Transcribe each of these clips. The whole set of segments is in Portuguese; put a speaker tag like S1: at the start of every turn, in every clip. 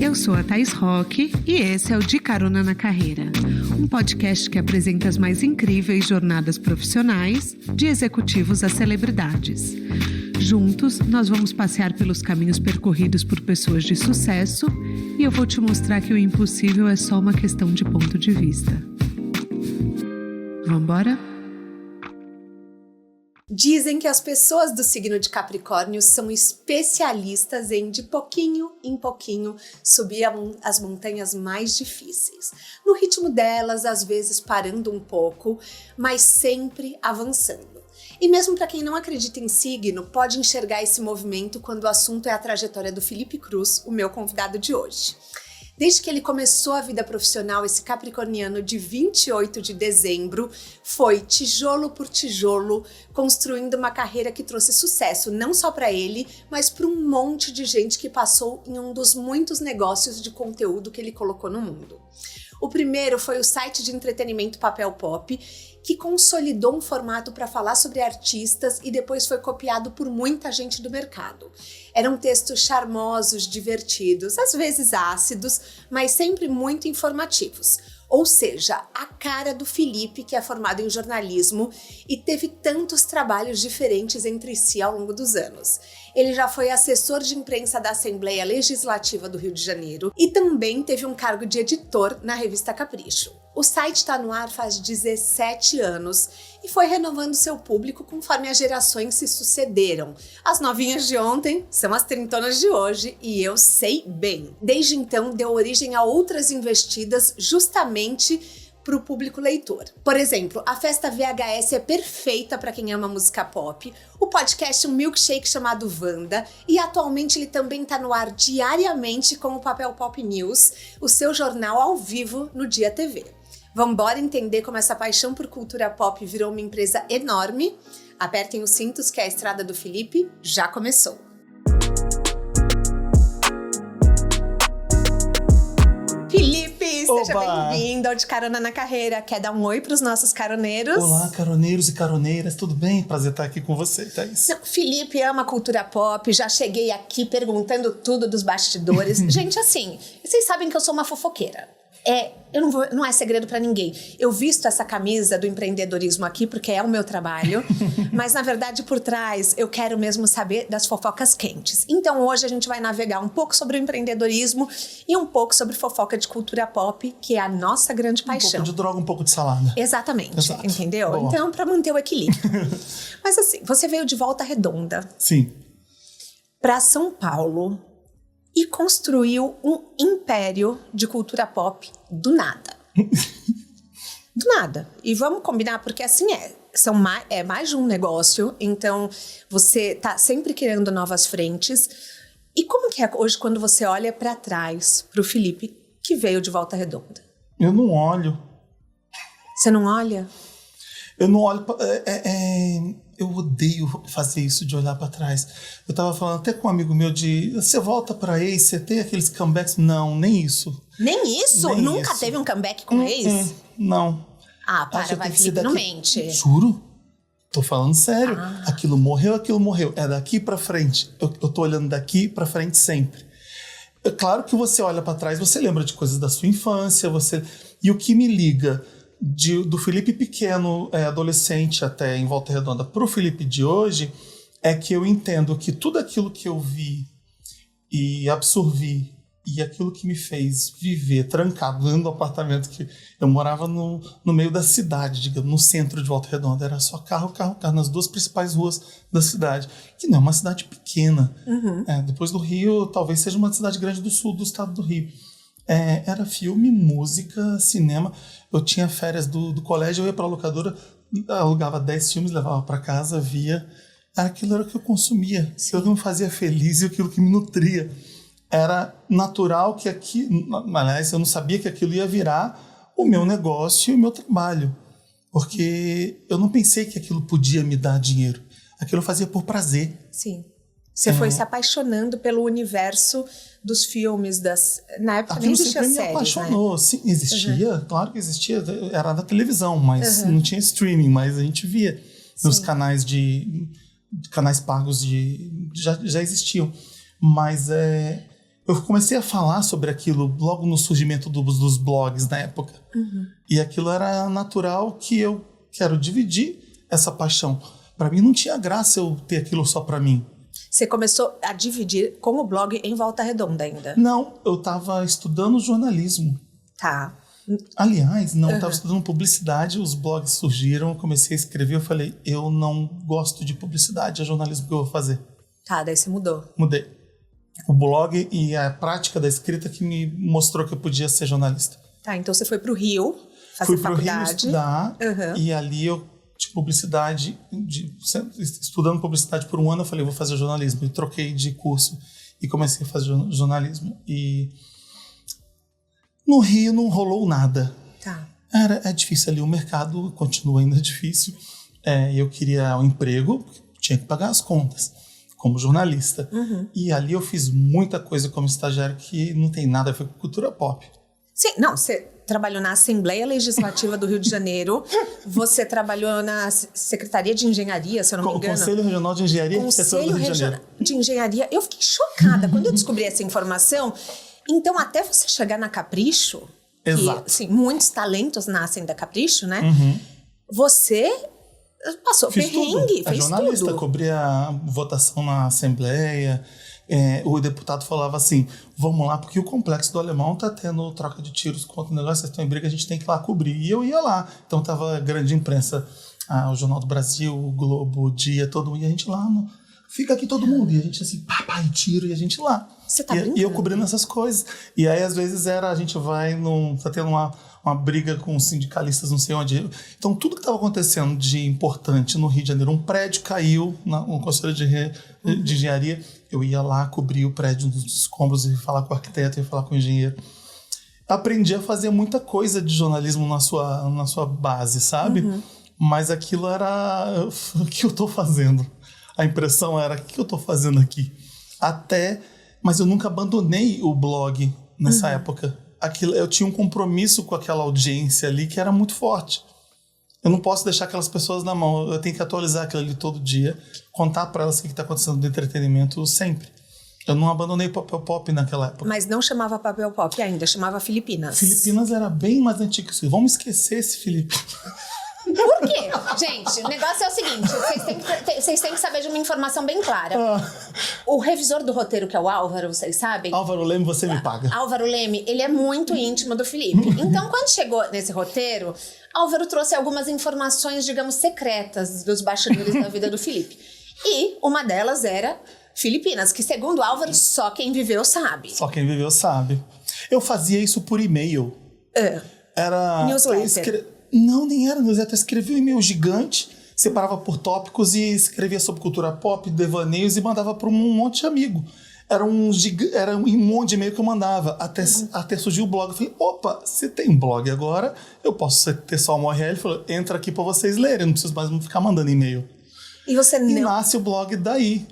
S1: Eu sou a Thaís Roque e esse é o De Carona na Carreira, um podcast que apresenta as mais incríveis jornadas profissionais, de executivos a celebridades. Juntos, nós vamos passear pelos caminhos percorridos por pessoas de sucesso e eu vou te mostrar que o impossível é só uma questão de ponto de vista. Vambora?
S2: Dizem que as pessoas do signo de Capricórnio são especialistas em, de pouquinho em pouquinho, subir as montanhas mais difíceis. No ritmo delas, às vezes parando um pouco, mas sempre avançando. E mesmo para quem não acredita em signo, pode enxergar esse movimento quando o assunto é a trajetória do Felipe Cruz, o meu convidado de hoje. Desde que ele começou a vida profissional, esse capricorniano de 28 de dezembro foi tijolo por tijolo construindo uma carreira que trouxe sucesso, não só para ele, mas para um monte de gente que passou em um dos muitos negócios de conteúdo que ele colocou no mundo. O primeiro foi o site de entretenimento Papel Pop, que consolidou um formato para falar sobre artistas e depois foi copiado por muita gente do mercado. Eram textos charmosos, divertidos, às vezes ácidos, mas sempre muito informativos. Ou seja, a cara do Felipe, que é formado em jornalismo e teve tantos trabalhos diferentes entre si ao longo dos anos. Ele já foi assessor de imprensa da Assembleia Legislativa do Rio de Janeiro e também teve um cargo de editor na revista Capricho. O site está no ar faz 17 anos e foi renovando seu público conforme as gerações se sucederam. As novinhas de ontem são as trintonas de hoje e eu sei bem. Desde então, deu origem a outras investidas justamente para o público leitor. Por exemplo, a festa VHS é perfeita para quem ama música pop, o podcast Um Milkshake chamado Wanda, e atualmente ele também está no ar diariamente com o Papel Pop News, o seu jornal ao vivo no Dia TV. Vamos embora entender como essa paixão por cultura pop virou uma empresa enorme? Apertem os cintos que a estrada do Felipe já começou. Felipe, seja bem-vindo ao De Carona na Carreira. Quer dar um oi para os nossos caroneiros?
S3: Olá, caroneiros e caroneiras, tudo bem? Prazer estar aqui com você, Thaís.
S2: Não, Felipe ama cultura pop, já cheguei aqui perguntando tudo dos bastidores. Gente, assim, vocês sabem que eu sou uma fofoqueira. Não é segredo pra ninguém. Eu visto essa camisa do empreendedorismo aqui porque é o meu trabalho, mas na verdade por trás eu quero mesmo saber das fofocas quentes. Então hoje a gente vai navegar um pouco sobre o empreendedorismo e um pouco sobre fofoca de cultura pop, que é a nossa grande paixão.
S3: Um pouco de droga, um pouco de salada.
S2: Exatamente,
S3: Exato.
S2: Entendeu?
S3: Boa.
S2: Então, pra manter o equilíbrio. Mas assim, você veio de Volta Redonda.
S3: Sim.
S2: Pra São Paulo. E construiu um império de cultura pop do nada. Do nada. E vamos combinar, porque assim é mais de um negócio, então você tá sempre criando novas frentes. E como que é hoje quando você olha para trás pro Felipe, que veio de Volta Redonda?
S3: Eu não olho.
S2: Você não olha?
S3: Eu não olho. Eu odeio fazer isso de olhar pra trás. Eu tava falando até com um amigo meu você volta pra ex, você tem aqueles comebacks? Não, nem isso.
S2: Nem isso?
S3: Nem
S2: Nunca
S3: isso.
S2: teve um comeback com ex?
S3: Não.
S2: Ah, para, vai, Felipe, não mente.
S3: Juro? Tô falando sério. Aquilo morreu. É daqui pra frente. Eu tô olhando daqui pra frente sempre. É claro que você olha pra trás, você lembra de coisas da sua infância, E o que me liga do Felipe pequeno, adolescente até em Volta Redonda, pro Felipe de hoje, é que eu entendo que tudo aquilo que eu vi e absorvi e aquilo que me fez viver trancado dentro do apartamento, que eu morava no meio da cidade, digamos, no centro de Volta Redonda, era só carro, nas duas principais ruas da cidade, que não é uma cidade pequena. Uhum. Depois do Rio, talvez seja uma cidade grande do sul do estado do Rio. Era filme, música, cinema. Eu tinha férias do colégio, eu ia pra locadora, alugava 10 filmes, levava pra casa, via. Aquilo era o que eu consumia. Aquilo que me fazia feliz e aquilo que me nutria. Era natural que aliás, eu não sabia que aquilo ia virar o meu negócio e o meu trabalho. Porque eu não pensei que aquilo podia me dar dinheiro. Aquilo eu fazia por prazer.
S2: Sim. Você foi se apaixonando pelo universo dos filmes, na época nem existia séries,
S3: me apaixonou, né? Sim, existia, claro que existia, era da televisão, mas não tinha streaming, mas a gente via nos canais canais pagos já existiam. Mas eu comecei a falar sobre aquilo logo no surgimento dos blogs na época. E aquilo era natural que eu quero dividir essa paixão. Para mim não tinha graça eu ter aquilo só para mim.
S2: Você começou a dividir com o blog em Volta Redonda ainda?
S3: Não, eu estava estudando jornalismo.
S2: Tá.
S3: Aliás, não, eu estava estudando publicidade, os blogs surgiram, eu comecei a escrever, eu falei, eu não gosto de publicidade, é jornalismo que eu vou fazer.
S2: Tá, daí você mudou.
S3: Mudei. O blog e a prática da escrita que me mostrou que eu podia ser jornalista.
S2: Tá, então você foi pro Rio fazer
S3: Fui pro
S2: faculdade.
S3: Rio estudar e ali eu, de publicidade, estudando publicidade por um ano, eu falei, eu vou fazer jornalismo. E troquei de curso e comecei a fazer jornalismo. E no Rio não rolou nada.
S2: Tá.
S3: É difícil ali, o mercado continua ainda difícil. Eu queria um emprego, tinha que pagar as contas, como jornalista. E ali eu fiz muita coisa como estagiário que não tem nada a ver com cultura pop.
S2: Sim, não, você trabalhou na Assembleia Legislativa do Rio de Janeiro, você trabalhou na Secretaria de Engenharia, se eu não me engano.
S3: Conselho Regional de Engenharia e Arquitetura do Rio de Janeiro.
S2: De Engenharia. Eu fiquei chocada quando eu descobri essa informação. Então, até você chegar na Capricho,
S3: Exato.
S2: que assim, muitos talentos nascem da Capricho, né? Você passou perrengue, fez
S3: jornalista,
S2: tudo.
S3: cobria votação na Assembleia. O deputado falava assim, vamos lá, porque o Complexo do Alemão tá tendo troca de tiros contra o negócio, vocês estão em briga, a gente tem que ir lá cobrir. E eu ia lá. Então tava a grande imprensa, o Jornal do Brasil, o Globo, o Dia, todo mundo. E a gente lá, fica aqui todo mundo. E a gente assim, papai, tiro, e a gente lá.
S2: Você tá brincando?
S3: E eu cobrindo essas coisas. E aí, às vezes, a gente vai, tá tendo uma briga com sindicalistas, não sei onde. Então, tudo que estava acontecendo de importante no Rio de Janeiro, um prédio caiu no Conselho de Engenharia, eu ia lá cobrir o prédio dos escombros e falar com o arquiteto e falar com o engenheiro. Aprendi a fazer muita coisa de jornalismo na sua base, sabe? Mas aquilo era o que eu estou fazendo. A impressão era, o que eu estou fazendo aqui? Mas eu nunca abandonei o blog nessa época. Eu tinha um compromisso com aquela audiência ali que era muito forte. Eu não posso deixar aquelas pessoas na mão. Eu tenho que atualizar aquilo ali todo dia, contar para elas o que está acontecendo no entretenimento sempre. Eu não abandonei Papel Pop naquela época.
S2: Mas não chamava Papel Pop ainda, chamava Filipinas.
S3: Filipinas era bem mais antigo que isso. Vamos esquecer esse Filipinas.
S2: Por quê? Gente, o negócio é o seguinte, vocês têm que saber de uma informação bem clara. O revisor do roteiro, que é o Álvaro, vocês sabem?
S3: Álvaro Leme, você me paga.
S2: Álvaro Leme, ele é muito íntimo do Felipe. Então, quando chegou nesse roteiro, Álvaro trouxe algumas informações, digamos, secretas dos bastidores da vida do Felipe. E uma delas era Filipinas, que segundo Álvaro, só quem viveu sabe.
S3: Só quem viveu sabe. Eu fazia isso por e-mail. Era...
S2: Newsletter.
S3: Não, nem era newsletter. Eu escrevia um e-mail gigante, separava por tópicos e escrevia sobre cultura pop, devaneios e mandava para um monte de amigo. Era um monte de e-mail que eu mandava, até surgiu o blog. Eu falei, opa, se tem blog agora, eu posso ter só uma URL. Ele falou, entra aqui para vocês lerem, eu não preciso mais ficar mandando e-mail.
S2: E você não...
S3: E nasce o blog daí.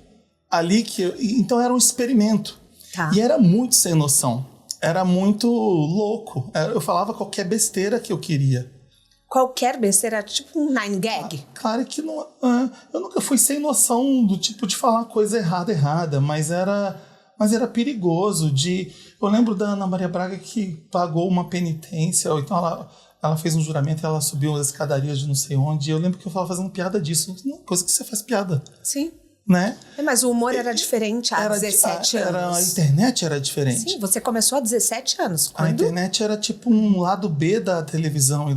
S3: Então era um experimento.
S2: Tá.
S3: E era muito sem noção. Era muito louco. Eu falava qualquer besteira que eu queria.
S2: Qualquer besteira, tipo um 9gag?
S3: Claro que não. Eu nunca fui sem noção do tipo de falar coisa errada, mas era perigoso. Eu lembro da Ana Maria Braga que pagou uma penitência, ou então ela fez um juramento e ela subiu as escadarias de não sei onde. E eu lembro que eu estava fazendo piada disso. Não, coisa que você faz piada.
S2: Sim.
S3: Né?
S2: Mas o humor era diferente há 17 anos.
S3: A internet era diferente.
S2: Sim, você começou há 17 anos. Quando?
S3: A internet era tipo um lado B da televisão.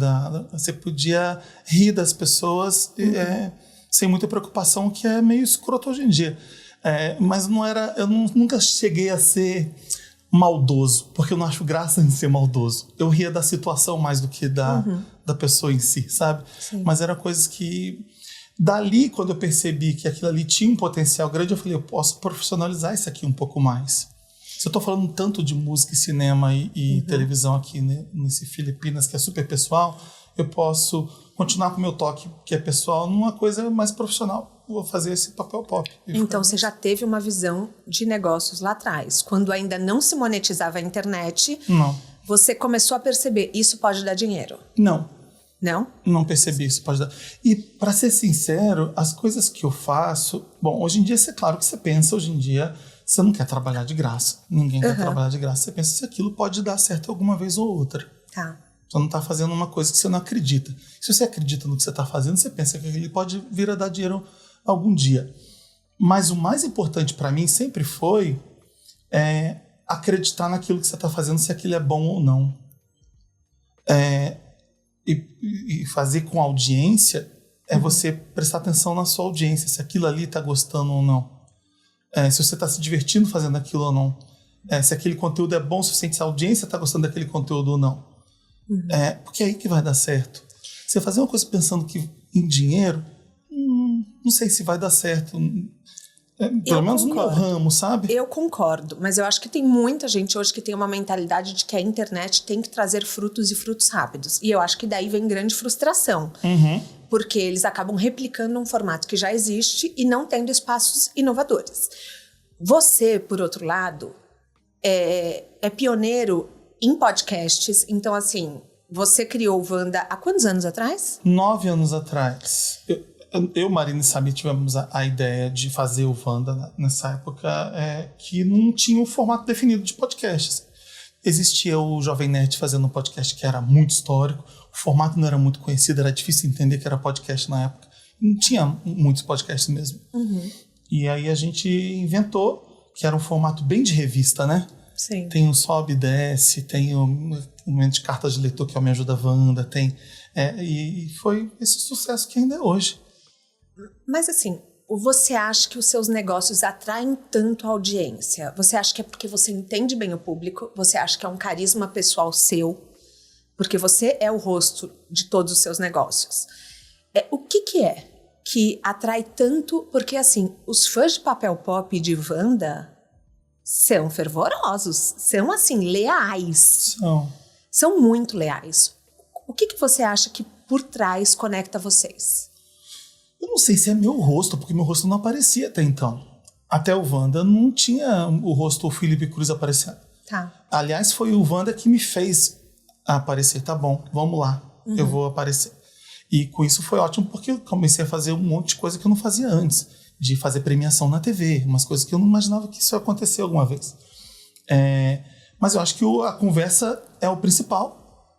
S3: Você podia rir das pessoas sem muita preocupação, que é meio escroto hoje em dia. Mas não era... Eu nunca cheguei a ser maldoso, porque eu não acho graça em ser maldoso. Eu ria da situação mais do que da pessoa em si, sabe?
S2: Sim.
S3: Mas eram coisas que... Dali, quando eu percebi que aquilo ali tinha um potencial grande, eu falei, eu posso profissionalizar isso aqui um pouco mais. Se eu estou falando tanto de música e cinema e televisão aqui, né, nesse Filipinas, que é super pessoal, eu posso continuar com o meu toque, que é pessoal, numa coisa mais profissional. Vou fazer esse papel pop.
S2: Então, você já teve uma visão de negócios lá atrás. Quando ainda não se monetizava a internet, você começou a perceber, isso pode dar dinheiro.
S3: Não.
S2: Não?
S3: Não percebi isso, pode dar. E, para ser sincero, as coisas que eu faço... Bom, hoje em dia, é claro que você pensa, hoje em dia, Você não quer trabalhar de graça. Ninguém quer trabalhar de graça. Você pensa se aquilo pode dar certo alguma vez ou outra.
S2: Tá.
S3: Você não está fazendo uma coisa que você não acredita. Se você acredita no que você está fazendo, você pensa que ele pode vir a dar dinheiro algum dia. Mas o mais importante para mim sempre foi acreditar naquilo que você está fazendo, se aquilo é bom ou não. E fazer com audiência você prestar atenção na sua audiência, se aquilo ali está gostando ou não. Se você está se divertindo fazendo aquilo ou não. Se aquele conteúdo é bom o suficiente, se a audiência está gostando daquele conteúdo ou não. Porque é aí que vai dar certo. Você fazer uma coisa pensando que em dinheiro, não sei se vai dar certo. Pelo menos no meu ramo, sabe?
S2: Eu concordo, mas eu acho que tem muita gente hoje que tem uma mentalidade de que a internet tem que trazer frutos e frutos rápidos. E eu acho que daí vem grande frustração. Porque eles acabam replicando um formato que já existe e não tendo espaços inovadores. Você, por outro lado, é pioneiro em podcasts. Então, assim, você criou o Wanda há quantos anos atrás?
S3: 9 anos atrás. Eu, Marina e Samir tivemos a ideia de fazer o Wanda nessa época que não tinha um formato definido de podcasts. Existia o Jovem Nerd fazendo um podcast que era muito histórico, o formato não era muito conhecido, era difícil entender que era podcast na época. Não tinha muitos podcasts mesmo. E aí a gente inventou, que era um formato bem de revista, né?
S2: Sim.
S3: Tem o Sobe e Desce, tem o momento de cartas de leitor que é o Me Ajuda Wanda, tem... e foi esse sucesso que ainda é hoje.
S2: Mas assim, você acha que os seus negócios atraem tanto a audiência? Você acha que é porque você entende bem o público? Você acha que é um carisma pessoal seu? Porque você é o rosto de todos os seus negócios. O que é que atrai tanto? Porque assim, os fãs de Papel Pop e de Wanda são fervorosos, são assim, leais. São muito leais. O que você acha que por trás conecta vocês?
S3: Eu não sei se é meu rosto, porque meu rosto não aparecia até então. Até o Wanda não tinha o rosto do Felipe Cruz aparecendo.
S2: Tá.
S3: Aliás, foi o Wanda que me fez aparecer. Tá bom, vamos lá, eu vou aparecer. E com isso foi ótimo, porque eu comecei a fazer um monte de coisa que eu não fazia antes. De fazer premiação na TV, umas coisas que eu não imaginava que isso ia acontecer alguma vez. Mas eu acho que a conversa é o principal.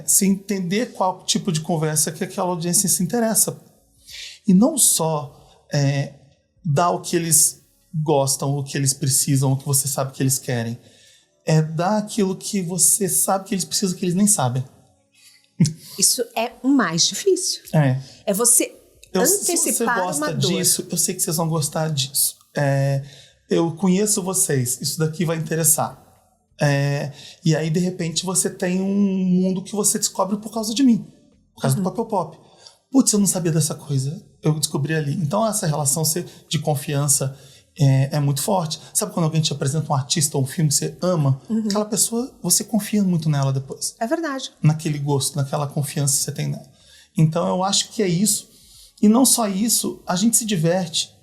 S3: Se entender qual tipo de conversa que aquela audiência se interessa. E não só dar o que eles gostam, o que eles precisam, o que você sabe que eles querem. É dar aquilo que você sabe que eles precisam, que eles nem sabem.
S2: Isso é o mais difícil. É você antecipar
S3: se você gosta disso, eu sei que vocês vão gostar disso. Eu conheço vocês, isso daqui vai interessar. E aí, de repente, você tem um mundo que você descobre por causa de mim. Por causa do Papel Pop. Putz, eu não sabia dessa coisa. Eu descobri ali. Então, essa relação de confiança é muito forte. Sabe quando alguém te apresenta um artista ou um filme que você ama? Aquela pessoa, você confia muito nela depois.
S2: É verdade.
S3: Naquele gosto, naquela confiança que você tem nela. Então, eu acho que é isso. E não só isso, a gente se diverte.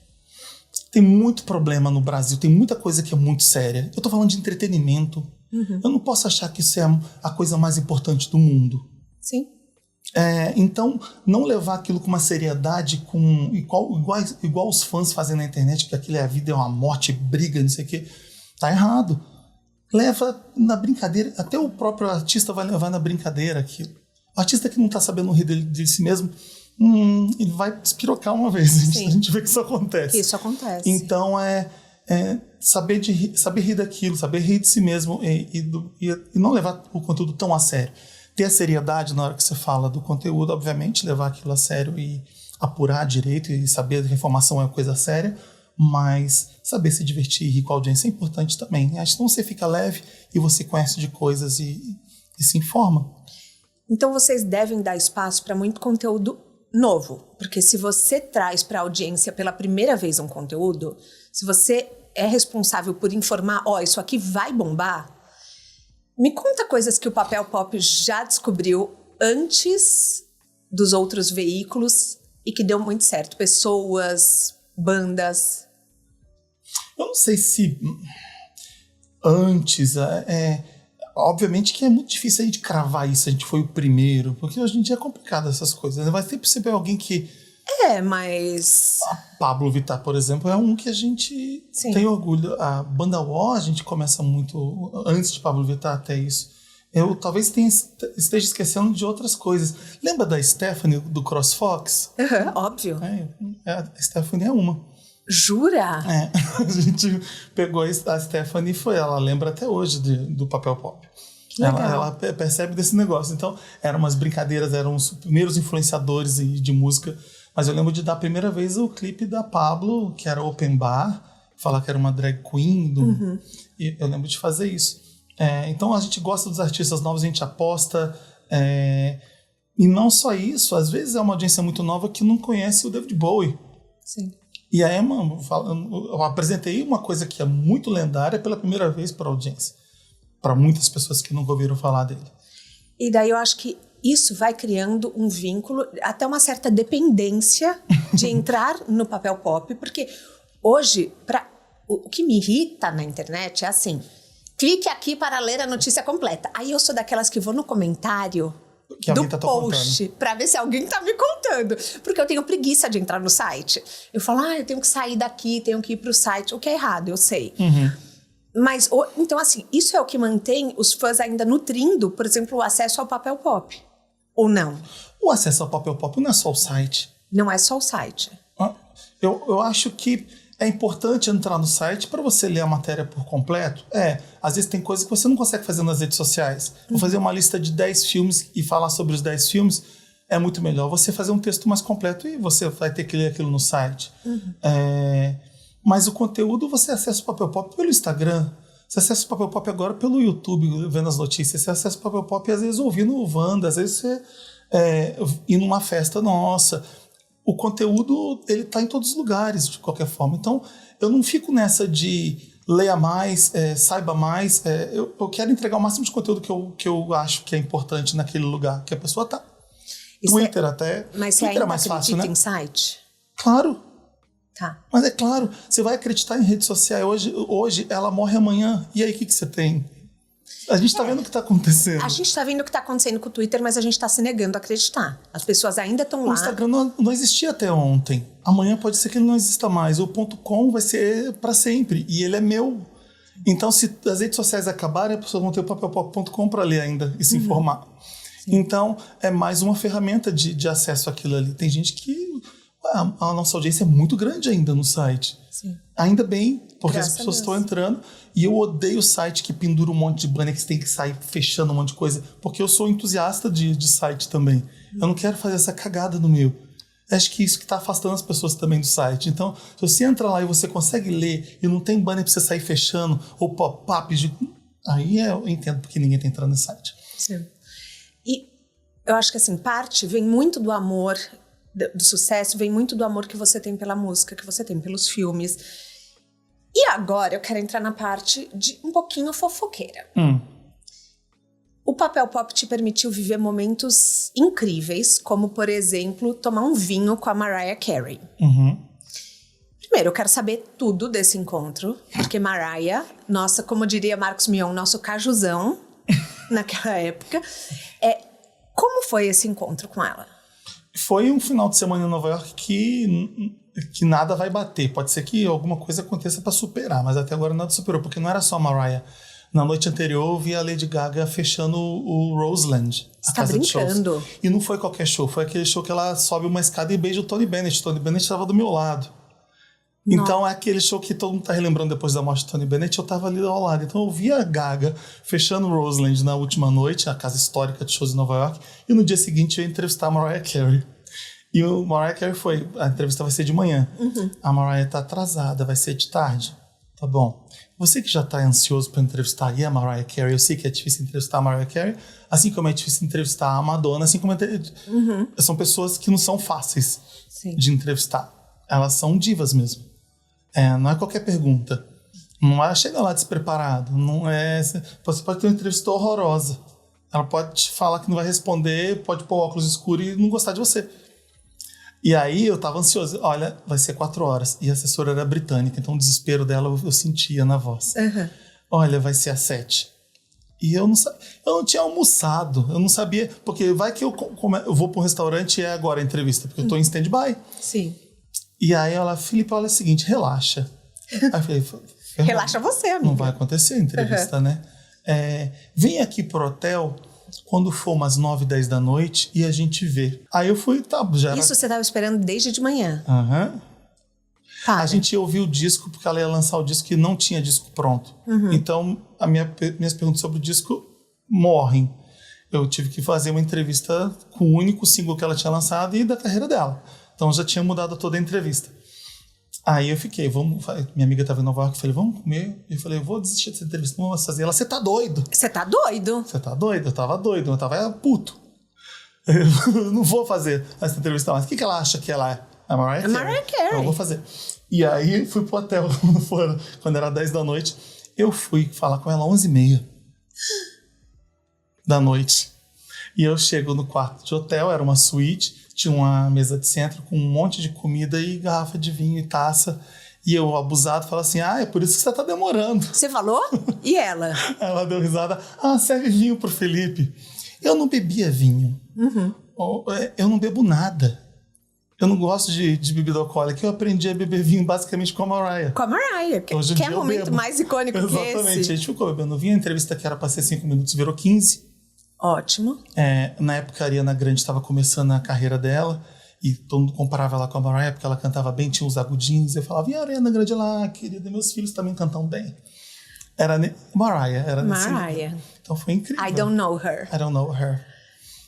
S3: Tem muito problema no Brasil, tem muita coisa que é muito séria. Eu tô falando de entretenimento. Eu não posso achar que isso é a coisa mais importante do mundo.
S2: Sim.
S3: Então, não levar aquilo com uma seriedade, igual os fãs fazem na internet, que aquilo é a vida, é uma morte, briga, não sei o quê. Tá errado. Leva na brincadeira, até o próprio artista vai levar na brincadeira aquilo. O artista que não tá sabendo rir de si mesmo, ele vai espirocar uma vez. A gente vê que isso acontece.
S2: Isso acontece.
S3: Então, saber rir daquilo, saber rir de si mesmo e não levar o conteúdo tão a sério. Ter a seriedade na hora que você fala do conteúdo, obviamente, levar aquilo a sério e apurar direito e saber que a informação é uma coisa séria, mas saber se divertir e rir com a audiência é importante também. Então você fica leve e você conhece de coisas e se informa.
S2: Então vocês devem dar espaço para muito conteúdo novo, porque se você traz para a audiência pela primeira vez um conteúdo, se você é responsável por informar, isso aqui vai bombar, me conta coisas que o Papel Pop já descobriu antes dos outros veículos e que deu muito certo. Pessoas, bandas.
S3: Eu não sei se antes... Obviamente que é muito difícil a gente cravar isso, a gente foi o primeiro, porque hoje em dia é complicado essas coisas. Vai sempre ser alguém que
S2: Mas...
S3: Pablo Vittar, por exemplo, é um que a gente tem orgulho. A banda War, a gente começa muito antes de Pablo Vittar até isso. Eu talvez esteja esquecendo de outras coisas. Lembra da Stephanie do CrossFox?
S2: Óbvio.
S3: A Stephanie é uma.
S2: Jura?
S3: A gente pegou a Stephanie e ela lembra até hoje do Papel Pop. Ela percebe desse negócio. Então, eram umas brincadeiras, eram os primeiros influenciadores de música. Mas eu lembro de dar a primeira vez o clipe da Pablo, que era Open Bar, falar que era uma drag queen. E eu lembro de fazer isso. Então, a gente gosta dos artistas novos, a gente aposta. E não só isso, às vezes é uma audiência muito nova que não conhece o David Bowie.
S2: Sim.
S3: E a Emma, eu apresentei uma coisa que é muito lendária pela primeira vez para a audiência. Para muitas pessoas que nunca ouviram falar dele.
S2: E daí eu acho que isso vai criando um vínculo, até uma certa dependência de entrar no papel pop, porque hoje, o que me irrita na internet é assim, clique aqui para ler a notícia completa. Aí eu sou daquelas que vou no comentário
S3: que
S2: do post para ver se alguém tá me contando, porque eu tenho preguiça de entrar no site. Eu falo, eu tenho que sair daqui, tenho que ir pro site, o que é errado, eu sei. Mas, então assim, isso é o que mantém os fãs ainda nutrindo, por exemplo, o acesso ao papel pop, ou não?
S3: O acesso ao papel pop não é só o site.
S2: Não é só o site.
S3: Eu acho que é importante entrar no site para você ler a matéria por completo. Às vezes tem coisas que você não consegue fazer nas redes sociais. Vou fazer uma lista de 10 filmes e falar sobre os 10 filmes. É muito melhor você fazer um texto mais completo e você vai ter que ler aquilo no site. Mas o conteúdo você acessa o papel pop pelo Instagram. Você acessa o papel pop agora pelo YouTube, vendo as notícias. Você acessa o papel pop às vezes ouvindo o Wanda, às vezes você ir numa festa nossa. O conteúdo, ele tá em todos os lugares, de qualquer forma. Então, eu não fico nessa de leia mais, saiba mais. Eu quero entregar o máximo de conteúdo que eu acho que é importante naquele lugar que a pessoa tá. Twitter até.
S2: Mas
S3: Twitter
S2: você ainda
S3: mais fácil,
S2: acredita
S3: né?
S2: em site?
S3: Claro.
S2: Tá.
S3: Mas é claro, você vai acreditar em redes sociais. Hoje ela morre amanhã. E aí, o que você tem? A gente tá vendo o que tá acontecendo.
S2: A gente tá vendo o que tá acontecendo com o Twitter, mas a gente tá se negando a acreditar. As pessoas ainda estão lá.
S3: O Instagram não existia até ontem. Amanhã pode ser que ele não exista mais. O .com vai ser para sempre. E ele é meu. Então, se as redes sociais acabarem, as pessoas vão ter o papelpop.com para ler ainda e se informar. Sim. Então, é mais uma ferramenta de acesso àquilo ali. Tem gente que... A nossa audiência é muito grande ainda no site. Sim. Ainda bem, porque as pessoas estão entrando. E eu odeio o site que pendura um monte de banner, que você tem que sair fechando um monte de coisa. Porque eu sou entusiasta de site também. Eu não quero fazer essa cagada no meu. Acho que isso que está afastando as pessoas também do site. Então, se você entra lá e você consegue ler e não tem banner para você sair fechando, ou pop-up, aí eu entendo porque ninguém está entrando no site.
S2: Sim. E eu acho que assim, parte vem muito do amor... do sucesso, vem muito do amor que você tem pela música, que você tem pelos filmes. E agora eu quero entrar na parte de um pouquinho fofoqueira. O papel pop te permitiu viver momentos incríveis, como, por exemplo, tomar um vinho com a Mariah Carey. Primeiro, eu quero saber tudo desse encontro, porque Mariah, nossa, como diria Marcos Mion, nosso cajuzão naquela época. Como foi esse encontro com ela?
S3: Foi um final de semana em Nova York que nada vai bater. Pode ser que alguma coisa aconteça para superar, mas até agora nada superou, porque não era só a Mariah. Na noite anterior eu vi a Lady Gaga fechando o Roseland, a casa de shows. E não foi qualquer show, foi aquele show que ela sobe uma escada e beija o Tony Bennett. O Tony Bennett estava do meu lado. Não. Então é aquele show que todo mundo tá relembrando depois da morte do Tony Bennett, eu tava ali ao lado. Então eu vi a Gaga fechando o Roseland na última noite, a casa histórica de shows de Nova York, e no dia seguinte eu ia entrevistar a Mariah Carey. E o Mariah Carey a entrevista vai ser de manhã. A Mariah tá atrasada, vai ser de tarde. Tá bom. Você que já tá ansioso para entrevistar a Mariah Carey, eu sei que é difícil entrevistar a Mariah Carey, assim como é difícil entrevistar a Madonna, assim como são pessoas que não são fáceis de entrevistar. Elas são divas mesmo. Não é qualquer pergunta. Não é chegar lá despreparado. Não é, você pode ter uma entrevista horrorosa. Ela pode te falar que não vai responder, pode pôr óculos escuros e não gostar de você. E aí eu tava ansioso. Olha, vai ser 4 horas. E a assessora era britânica, então o desespero dela eu sentia na voz. Olha, vai ser às 7. E eu não tinha almoçado, eu não sabia, porque vai que eu vou para um restaurante e é agora a entrevista, porque eu tô em stand-by.
S2: Sim.
S3: E aí ela, Felipe, olha o seguinte, relaxa. Aí eu falei,
S2: Relaxa você, amiga.
S3: não vai acontecer a entrevista, né? Vem aqui pro hotel quando for umas 9, 10 da noite e a gente vê. Aí eu fui, tá, já era...
S2: Isso você tava esperando desde de manhã?
S3: Aham.
S2: Para.
S3: A gente ia ouvir o disco, porque ela ia lançar o disco e não tinha disco pronto. Então, minhas perguntas sobre o disco morrem. Eu tive que fazer uma entrevista com o único single que ela tinha lançado e da carreira dela. Então, já tinha mudado toda a entrevista. Aí eu fiquei, minha amiga estava em Nova York, eu falei, vamos comer? Eu falei, eu vou desistir dessa entrevista, não vou fazer. Ela, você tá doido?
S2: Você tá doido?
S3: Você tá doido? Eu tava doido, eu tava puto. Eu não vou fazer essa entrevista mais. O que ela acha que ela é? A Mariah Carey. Então, eu vou fazer. E aí fui pro hotel quando era 10 da noite. Eu fui falar com ela 11h30 da noite. E eu chego no quarto de hotel, era uma suíte, tinha uma mesa de centro com um monte de comida e garrafa de vinho e taça. E eu, abusado, falo assim, é por isso que você tá demorando.
S2: Você falou? E ela?
S3: Ela deu risada, serve vinho pro Felipe. Eu não bebia vinho. Eu não bebo nada. Eu não gosto de bebida alcoólica. Eu aprendi a beber vinho basicamente com a Mariah.
S2: Com a Mariah, que é o momento mais icônico que esse.
S3: Exatamente. A gente ficou bebendo vinho. A entrevista que era para ser 5 minutos virou 15.
S2: Ótimo.
S3: Na época, a Ariana Grande estava começando a carreira dela. E todo mundo comparava ela com a Mariah, porque ela cantava bem, tinha os agudinhos. Eu falava, e a Ariana Grande lá, querida, meus filhos também cantam bem. Era Mariah. Era
S2: Mariah.
S3: Então foi incrível.
S2: I don't know her.
S3: I don't know her.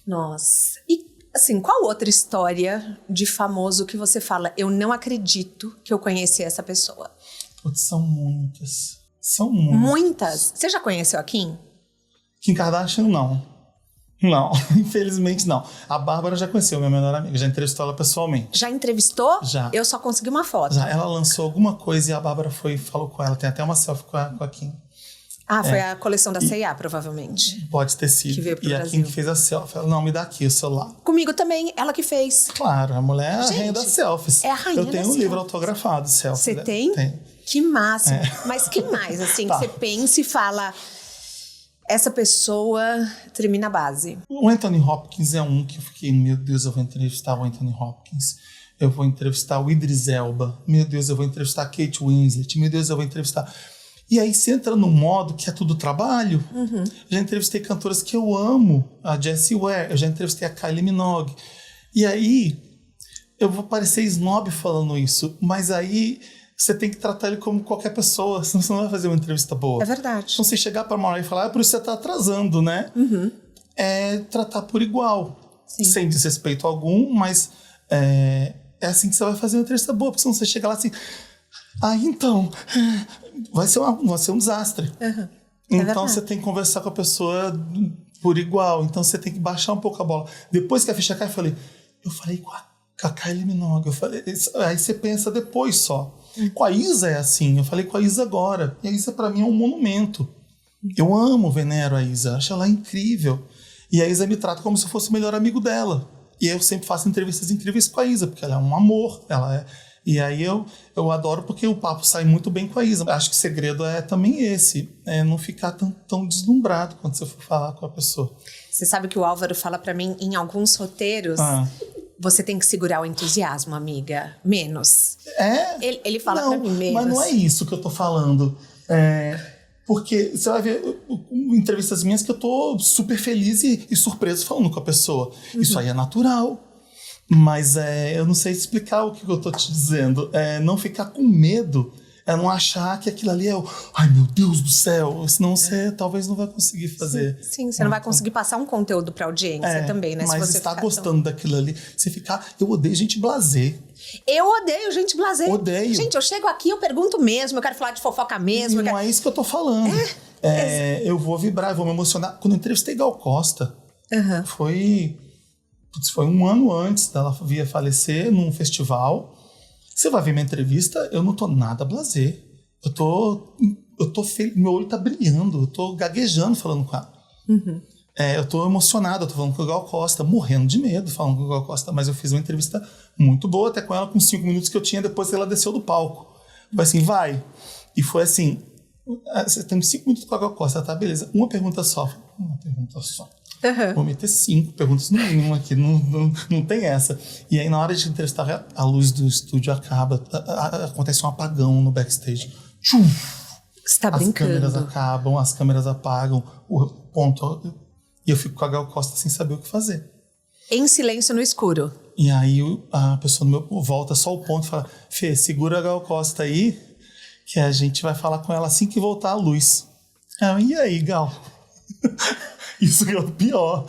S2: Nossa. E assim, qual outra história de famoso que você fala, eu não acredito que eu conheci essa pessoa?
S3: Putz, são muitas. São muitas.
S2: Muitas? Você já conheceu a Kim?
S3: Kim Kardashian, não. Não, infelizmente não. A Bárbara já conheceu, minha melhor amiga. Já entrevistou ela pessoalmente.
S2: Já entrevistou?
S3: Já.
S2: Eu só consegui uma foto.
S3: Já. Ela lançou alguma coisa e a Bárbara falou com ela. Tem até uma selfie com a Kim.
S2: Foi a coleção da C&A, provavelmente.
S3: Pode ter sido.
S2: Que veio pro
S3: e
S2: Brasil.
S3: A Kim que fez a selfie. Ela, não, me dá aqui o celular.
S2: Comigo também, ela que fez.
S3: Claro, a mulher é a rainha das selfies.
S2: É a rainha das
S3: Eu tenho um livro autografado, selfie.
S2: Você tem?
S3: Tenho.
S2: Que massa. Mas que mais, assim, que você pensa e fala, essa pessoa termina a base?
S3: O Anthony Hopkins é um que eu fiquei, meu Deus, eu vou entrevistar o Anthony Hopkins. Eu vou entrevistar o Idris Elba. Meu Deus, eu vou entrevistar a Kate Winslet. Meu Deus, eu vou entrevistar... E aí você entra num modo que é tudo trabalho. Já entrevistei cantoras que eu amo, a Jessie Ware, eu já entrevistei a Kylie Minogue. E aí, eu vou parecer snob falando isso, mas aí você tem que tratar ele como qualquer pessoa, senão você não vai fazer uma entrevista boa.
S2: É verdade.
S3: Então você chegar pra Mariah e falar, por isso você tá atrasando, né? É tratar por igual.
S2: Sim.
S3: Sem desrespeito algum, mas é assim que você vai fazer uma entrevista boa, porque senão você chega lá assim... então... Vai ser um desastre. Então você tem que conversar com a pessoa por igual. Então você tem que baixar um pouco a bola. Depois que a ficha cai, eu falei com a Kylie Minogue. Aí você pensa depois só. Com a Isa é assim. Eu falei com a Isa agora. E a Isa pra mim é um monumento. Eu amo, venero a Isa. Acho ela incrível. E a Isa me trata como se eu fosse o melhor amigo dela. E eu sempre faço entrevistas incríveis com a Isa, porque ela é um amor. E aí eu adoro porque o papo sai muito bem com a Isa. Acho que o segredo é também esse. É não ficar tão deslumbrado quando você for falar com a pessoa.
S2: Você sabe que o Álvaro fala pra mim em alguns roteiros... Você tem que segurar o entusiasmo, amiga. Menos. Ele fala pra mim menos.
S3: Mas não é isso que eu tô falando. Porque você vai ver entrevistas minhas que eu tô super feliz e surpreso falando com a pessoa. Isso aí é natural. Mas eu não sei explicar o que eu tô te dizendo. Não ficar com medo. Não achar que aquilo ali é o... Ai, meu Deus do céu. Senão você talvez não vai conseguir fazer.
S2: Sim, você não vai conseguir passar um conteúdo pra audiência também, né?
S3: Mas
S2: se você
S3: está gostando daquilo ali. Você ficar... Eu odeio gente blasé.
S2: Eu odeio gente blasé.
S3: Odeio.
S2: Gente, eu chego aqui, eu pergunto mesmo. Eu quero falar de fofoca mesmo.
S3: Não é isso que eu tô falando. Eu vou vibrar, eu vou me emocionar. Quando eu entrevistei Gal Costa, foi 1 ano antes dela vir a falecer num festival. Você vai ver minha entrevista, eu não tô nada blasé. Eu tô feliz, meu olho tá brilhando, eu tô gaguejando falando com ela. Eu tô emocionado, eu tô falando com a Gal Costa, morrendo de medo falando com a Gal Costa, mas eu fiz uma entrevista muito boa até com ela, com 5 minutos que eu tinha depois que ela desceu do palco. Foi assim, vai. E foi assim, Você tem 5 minutos com a Gal Costa, tá? Beleza. Uma pergunta só. Vou meter 5 perguntas no mínimo aqui, não tem essa. E aí, na hora de entrevistar, a luz do estúdio acaba, acontece um apagão no backstage. Tchum!
S2: Você tá brincando.
S3: As câmeras acabam, as câmeras apagam, e eu fico com a Gal Costa sem saber o que fazer.
S2: Em silêncio no escuro.
S3: E aí a pessoa no meu volta só o ponto e fala: Fê, segura a Gal Costa aí, que a gente vai falar com ela assim que voltar a luz. E aí, Gal? Isso é o pior,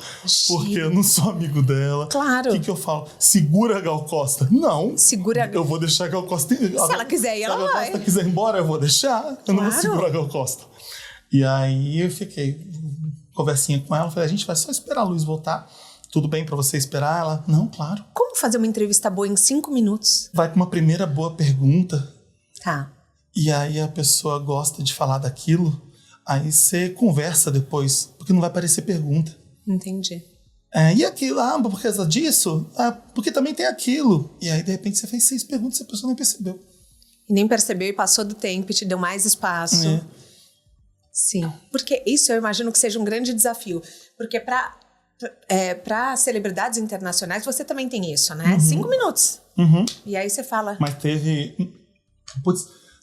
S3: porque eu não sou amigo dela.
S2: Claro.
S3: O que eu falo? Segura a Gal Costa. Não.
S2: Segura.
S3: Eu vou deixar a Gal Costa. Se
S2: ela quiser ir, ela vai.
S3: Se a Gal Costa quiser ir embora, eu vou deixar. Eu não vou segurar a Gal Costa. E aí eu fiquei conversinha com ela. Falei: a gente vai só esperar a luz voltar. Tudo bem pra você esperar? Ela: não, claro.
S2: Como fazer uma entrevista boa em 5 minutos?
S3: Vai com uma primeira boa pergunta.
S2: Tá.
S3: E aí a pessoa gosta de falar daquilo. Aí você conversa depois, porque não vai aparecer pergunta.
S2: Entendi.
S3: E aquilo? Por causa disso? Porque também tem aquilo. E aí, de repente, você fez 6 perguntas e a pessoa nem percebeu.
S2: E nem percebeu e passou do tempo e te deu mais espaço. Sim. Porque isso eu imagino que seja um grande desafio. Porque para celebridades internacionais, você também tem isso, né? 5 minutos. E aí você fala...
S3: Mas teve...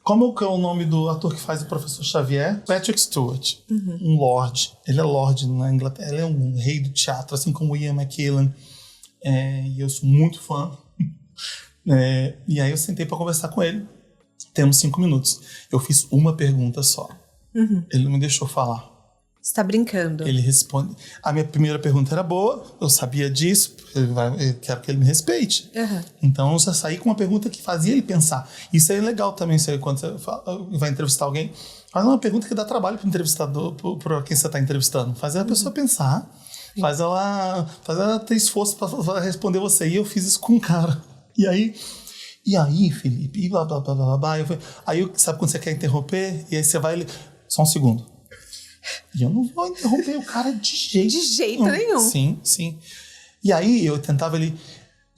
S3: Como que é o nome do ator que faz o Professor Xavier? Patrick Stewart. Um lord. Ele é lord na Inglaterra. Ele é um rei do teatro, assim como Ian McKellen. E eu sou muito fã. E aí eu sentei para conversar com ele. Temos 5 minutos. Eu fiz uma pergunta só. Ele não me deixou falar.
S2: Você tá brincando.
S3: Ele responde. A minha primeira pergunta era boa, eu sabia disso, eu quero que ele me respeite. Então eu já saí com uma pergunta que fazia ele pensar. Isso é legal também, quando você vai entrevistar alguém, faz uma pergunta que dá trabalho para o entrevistador, para quem você está entrevistando. Faz a pessoa pensar, faz ela ter esforço para responder você. E eu fiz isso com um cara. E aí, Felipe, e blá blá blá blá blá. Aí sabe quando você quer interromper? E aí você vai. Só um segundo. E eu não vou interromper o cara de jeito
S2: nenhum.
S3: Sim. E aí eu tentava ele...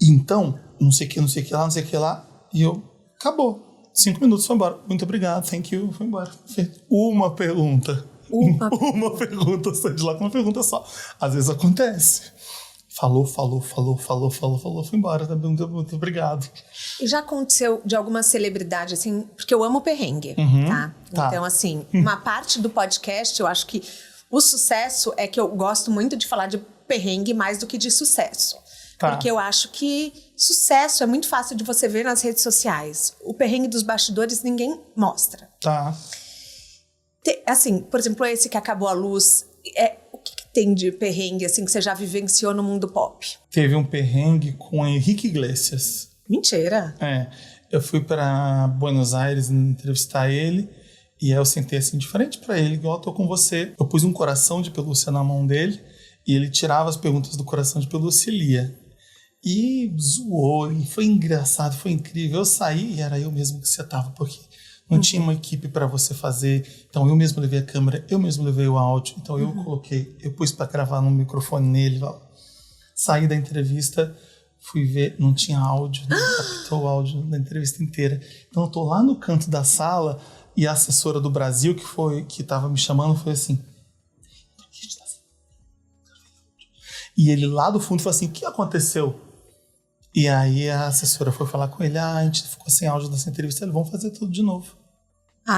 S3: Então, não sei o que lá. E eu... Acabou. 5 minutos, foi embora. Muito obrigado, thank you. Foi embora. Uma pergunta. Uma pergunta. Sai de lá com uma pergunta só. Às vezes acontece. Falou, foi embora. Muito obrigado.
S2: E já aconteceu de alguma celebridade, assim, porque eu amo perrengue, tá? Então, assim, uma parte do podcast, eu acho que o sucesso é que eu gosto muito de falar de perrengue mais do que de sucesso. Porque eu acho que sucesso é muito fácil de você ver nas redes sociais. O perrengue dos bastidores ninguém mostra. Assim, por exemplo, esse que acabou a luz, o que tem de perrengue, assim, que você já vivenciou no mundo pop?
S3: Teve um perrengue com Henrique Iglesias.
S2: Mentira!
S3: Eu fui para Buenos Aires entrevistar ele, e aí eu sentei assim, diferente para ele, igual eu tô com você. Eu pus um coração de pelúcia na mão dele, e ele tirava as perguntas do coração de pelúcia e lia. E zoou, e foi engraçado, foi incrível. Eu saí e era eu mesmo que você tava, porque não tinha uma equipe para você fazer. Então eu mesmo levei a câmera, eu mesmo levei o áudio. Então eu pus para gravar no microfone nele. Saí da entrevista, fui ver, não tinha áudio, não captou o áudio da entrevista inteira. Então eu tô lá no canto da sala e a assessora do Brasil que tava me chamando foi assim... E ele lá do fundo falou assim: o que aconteceu? E aí a assessora foi falar com ele: a gente ficou sem áudio dessa entrevista, eles vão fazer tudo de novo.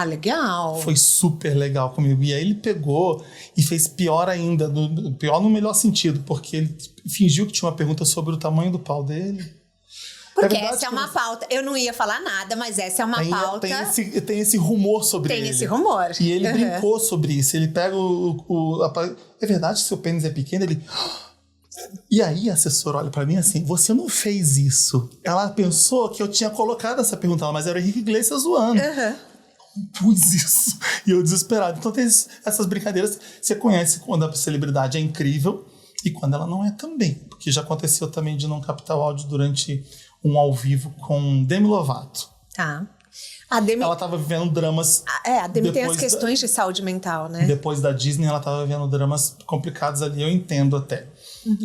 S2: Legal.
S3: Foi super legal comigo. E aí ele pegou e fez pior ainda, pior no melhor sentido, porque ele fingiu que tinha uma pergunta sobre o tamanho do pau dele.
S2: Porque essa é uma pauta. Eu não ia falar nada, mas essa é uma pauta.
S3: Tem esse rumor sobre ele.
S2: Tem esse rumor.
S3: E ele brincou sobre isso. Ele pega é verdade que seu pênis é pequeno? Ele... E aí a assessora olha pra mim assim: você não fez isso. Ela pensou que eu tinha colocado essa pergunta, mas era o Henrique Iglesias zoando. Não pus isso. E eu desesperado. Então tem essas brincadeiras. Você conhece quando a celebridade é incrível e quando ela não é também. Porque já aconteceu também de não captar o áudio durante um ao vivo com Demi Lovato.
S2: A Demi...
S3: Ela tava vivendo dramas...
S2: a Demi tem as questões de saúde mental, né?
S3: Depois da Disney, ela tava vivendo dramas complicados ali, eu entendo até.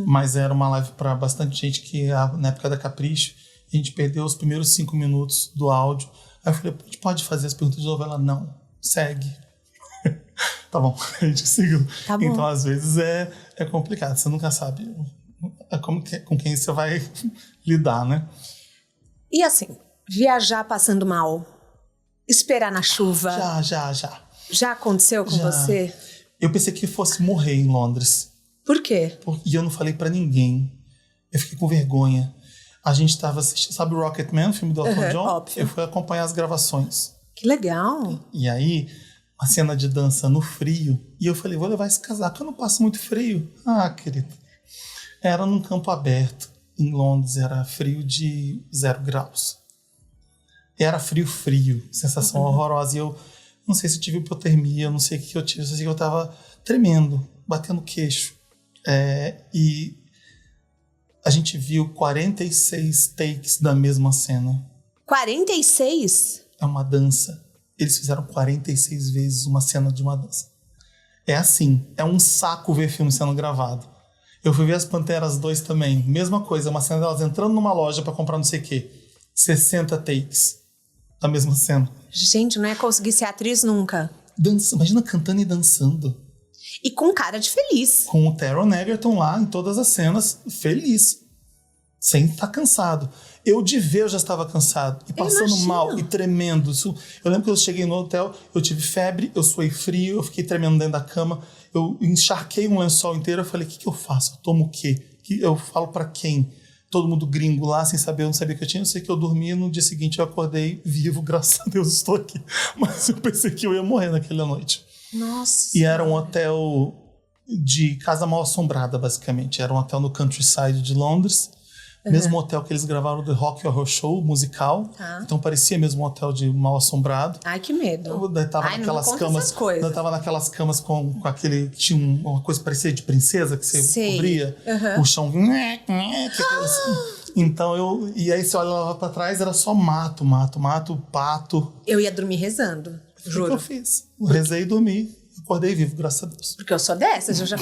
S3: Mas era uma live para bastante gente que, na época da Capricho, a gente perdeu os primeiros 5 minutos do áudio. Aí eu falei: a gente pode fazer as perguntas de novo? Ela: não, segue. Tá bom, a gente seguiu.
S2: Tá bom.
S3: Então, às vezes, é complicado. Você nunca sabe com quem você vai lidar, né?
S2: E assim, viajar passando mal, esperar na chuva.
S3: Já.
S2: Já aconteceu com você?
S3: Eu pensei que fosse morrer em Londres.
S2: Por quê?
S3: E eu não falei pra ninguém. Eu fiquei com vergonha. A gente tava assistindo, sabe o Rocketman, o filme do Elton John?
S2: Óbvio.
S3: Eu fui acompanhar as gravações.
S2: Que legal.
S3: E aí, uma cena de dança no frio. E eu falei, vou levar esse casaco, eu não passo muito frio. Ah, querido. Era num campo aberto. Em Londres era frio de 0 graus. Era frio. Sensação horrorosa. E eu não sei se eu tive hipotermia, eu não sei o que eu tive. Eu sei que eu tava tremendo, batendo queixo. E a gente viu 46 takes da mesma cena.
S2: 46?
S3: É uma dança. Eles fizeram 46 vezes uma cena de uma dança. É assim, é um saco ver filme sendo gravado. Eu fui ver As Panteras 2 também. Mesma coisa, uma cena delas entrando numa loja pra comprar não sei o quê. 60 takes da mesma cena.
S2: Gente, não ia conseguir ser atriz nunca.
S3: Imagina cantando e dançando.
S2: E com cara de feliz.
S3: Com o Taron Egerton lá em todas as cenas, feliz. Sem estar cansado. Eu de ver eu já estava cansado. E passando mal e tremendo. Eu lembro que eu cheguei no hotel, eu tive febre, eu suei frio, eu fiquei tremendo dentro da cama. Eu encharquei um lençol inteiro. Eu falei, o que eu faço? Eu tomo o quê? Eu falo pra quem? Todo mundo gringo lá, sem saber, eu não sabia que eu tinha. Eu sei que eu dormi, no dia seguinte eu acordei vivo, graças a Deus estou aqui. Mas eu pensei que eu ia morrer naquela noite.
S2: Nossa.
S3: E era um hotel de casa mal assombrada, basicamente. Era um hotel no countryside de Londres. Mesmo hotel que eles gravaram The Rock Horror Show, musical.
S2: Tá.
S3: Então parecia mesmo um hotel de mal assombrado.
S2: Ai, que medo.
S3: Eu tava naquelas
S2: não me conta
S3: camas.
S2: essas coisas.
S3: Eu tava naquelas camas com aquele. Tinha uma coisa parecia de princesa que você cobria. O chão. Então E aí você olha lá pra trás, era só mato, pato.
S2: Eu ia dormir rezando. Juro.
S3: O que eu fiz? Rezei e dormi. Acordei vivo, graças a Deus.
S2: Porque eu sou dessas, eu já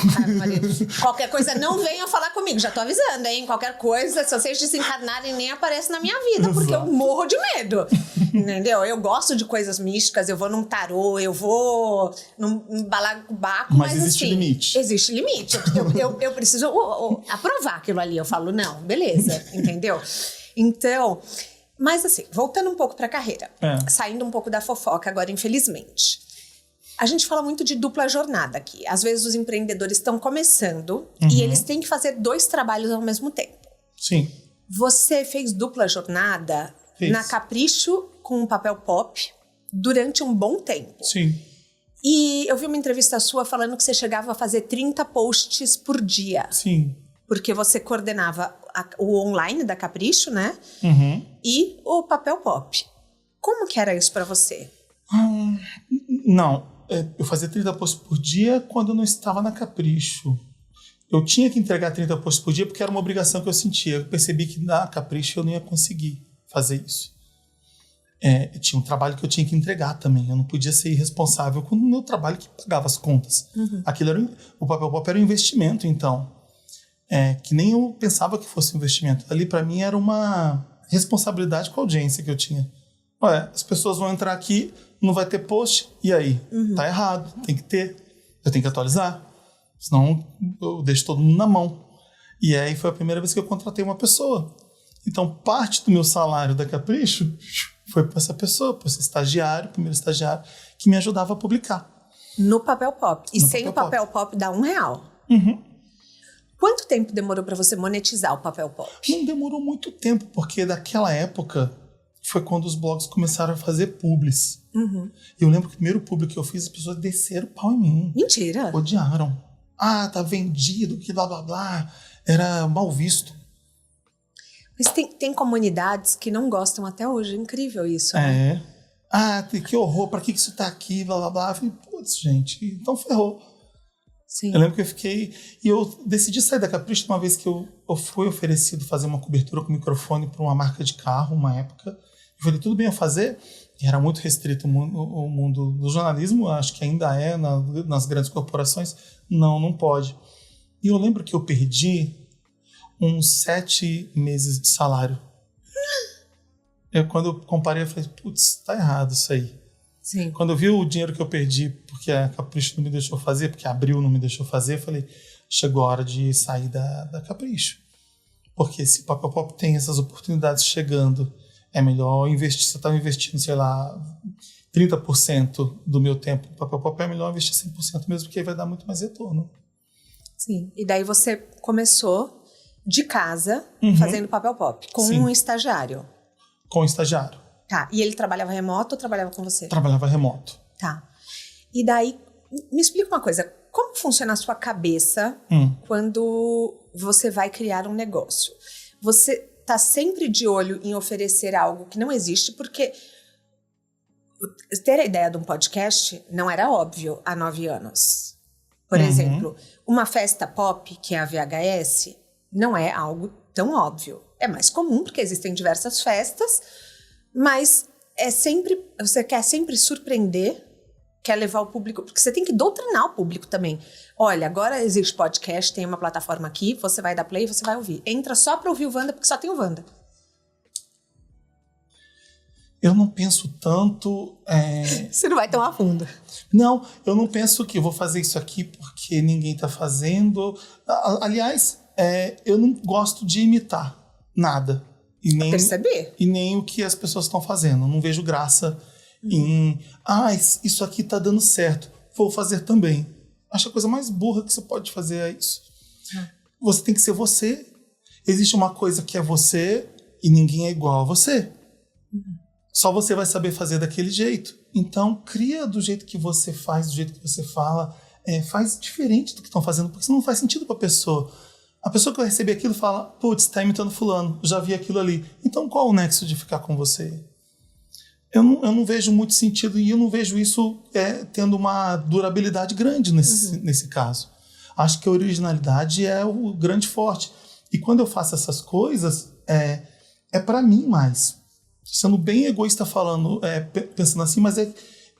S2: qualquer coisa não venham falar comigo, já tô avisando, hein? Qualquer coisa, se vocês desencarnarem, nem aparece na minha vida, porque eu morro de medo. Entendeu? Eu gosto de coisas místicas, eu vou num tarô, eu vou num balacobaco, mas
S3: existe
S2: assim,
S3: limite.
S2: Existe limite. Eu preciso aprovar aquilo ali. Eu falo, não, beleza, entendeu? Então, mas assim, voltando um pouco pra carreira, saindo um pouco da fofoca agora, infelizmente. A gente fala muito de dupla jornada aqui. Às vezes os empreendedores estão começando e eles têm que fazer 2 trabalhos ao mesmo tempo.
S3: Sim.
S2: Você fez dupla jornada na Capricho com o papel pop durante um bom tempo.
S3: Sim.
S2: E eu vi uma entrevista sua falando que você chegava a fazer 30 posts por dia.
S3: Sim.
S2: Porque você coordenava o online da Capricho, né? E o papel pop. Como que era isso pra você?
S3: Não. Eu fazia 30 posts por dia quando eu não estava na Capricho. Eu tinha que entregar 30 posts por dia porque era uma obrigação que eu sentia. Eu percebi que na Capricho eu não ia conseguir fazer isso. Tinha um trabalho que eu tinha que entregar também. Eu não podia ser irresponsável com o meu trabalho que pagava as contas. Aquilo o papel pop era um investimento, então. Que nem eu pensava que fosse um investimento. Ali, para mim, era uma responsabilidade com a audiência que eu tinha. As pessoas vão entrar aqui, não vai ter post, e aí? Tá errado, tem que ter. Eu tenho que atualizar, senão eu deixo todo mundo na mão. E aí foi a primeira vez que eu contratei uma pessoa. Então, parte do meu salário da Capricho foi para essa pessoa, para esse estagiário, primeiro estagiário, que me ajudava a publicar.
S2: No papel pop. E
S3: No
S2: sem
S3: papel
S2: o papel pop dá R$1. Quanto tempo demorou para você monetizar o papel pop?
S3: Não demorou muito tempo, porque daquela época foi quando os blogs começaram a fazer publis. Eu lembro que o primeiro publi que eu fiz, as pessoas desceram o pau em mim.
S2: Mentira!
S3: Odiaram. Tá vendido, que blá blá blá. Era mal visto.
S2: Mas tem comunidades que não gostam até hoje. É incrível isso, né?
S3: Que horror, pra que isso tá aqui, blá blá blá. Eu falei, putz, gente, então ferrou.
S2: Sim.
S3: Eu lembro que eu fiquei... E eu decidi sair da Capricho uma vez que eu fui oferecido fazer uma cobertura com microfone para uma marca de carro, uma época. Eu falei, tudo bem eu fazer? E era muito restrito o mundo do jornalismo, acho que ainda é nas grandes corporações. Não pode. E eu lembro que eu perdi uns 7 meses de salário. Quando eu comparei, eu falei, putz, tá errado isso aí.
S2: Sim.
S3: Quando eu vi o dinheiro que eu perdi porque a Capricho não me deixou fazer, porque a Abril não me deixou fazer, eu falei, chegou a hora de sair da Capricho. Porque se o Papel Pop tem essas oportunidades chegando, é melhor investir. Se eu estava investindo, sei lá, 30% do meu tempo no Papel Pop, é melhor investir 100% mesmo, porque aí vai dar muito mais retorno.
S2: Sim. E daí você começou de casa, fazendo Papel Pop, com
S3: Sim.
S2: um estagiário.
S3: Com o estagiário.
S2: Tá. E ele trabalhava remoto ou trabalhava com você?
S3: Trabalhava remoto.
S2: Tá. E daí, me explica uma coisa. Como funciona a sua cabeça quando você vai criar um negócio? Você tá sempre de olho em oferecer algo que não existe, porque ter a ideia de um podcast não era óbvio há 9 anos. Por exemplo, uma festa pop, que é a VHS, não é algo tão óbvio. É mais comum, porque existem diversas festas, mas você quer sempre surpreender, quer levar o público, porque você tem que doutrinar o público também. Olha, agora existe podcast, tem uma plataforma aqui, você vai dar play, você vai ouvir. Entra só pra ouvir o Wanda, porque só tem o Wanda.
S3: Eu não penso tanto...
S2: Você não vai tão a fundo.
S3: Não, eu não penso que eu vou fazer isso aqui porque ninguém tá fazendo. Aliás, eu não gosto de imitar nada.
S2: Perceber.
S3: E nem o que as pessoas estão fazendo. Eu não vejo graça em... isso aqui tá dando certo, vou fazer também. Acho a coisa mais burra que você pode fazer é isso. Você tem que ser você. Existe uma coisa que é você e ninguém é igual a você. Só você vai saber fazer daquele jeito. Então, cria do jeito que você faz, do jeito que você fala. Faz diferente do que estão fazendo, porque senão não faz sentido para a pessoa. A pessoa que vai receber aquilo fala, putz, tá imitando fulano, já vi aquilo ali. Então, qual o nexo de ficar com você? Eu não vejo muito sentido e eu não vejo isso tendo uma durabilidade grande nesse caso. Acho que a originalidade é o grande forte. E quando eu faço essas coisas, é para mim mais. Sendo bem egoísta falando, pensando assim, mas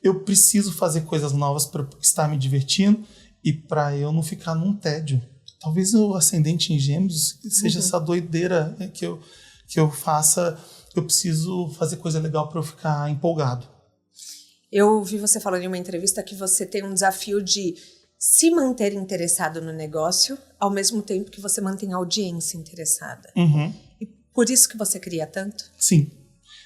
S3: eu preciso fazer coisas novas para estar me divertindo e para eu não ficar num tédio. Talvez o ascendente em Gêmeos seja essa doideira que eu faça. Eu preciso fazer coisa legal para eu ficar empolgado.
S2: Eu ouvi você falando em uma entrevista que você tem um desafio de se manter interessado no negócio ao mesmo tempo que você mantém a audiência interessada. E por isso que você cria tanto?
S3: Sim.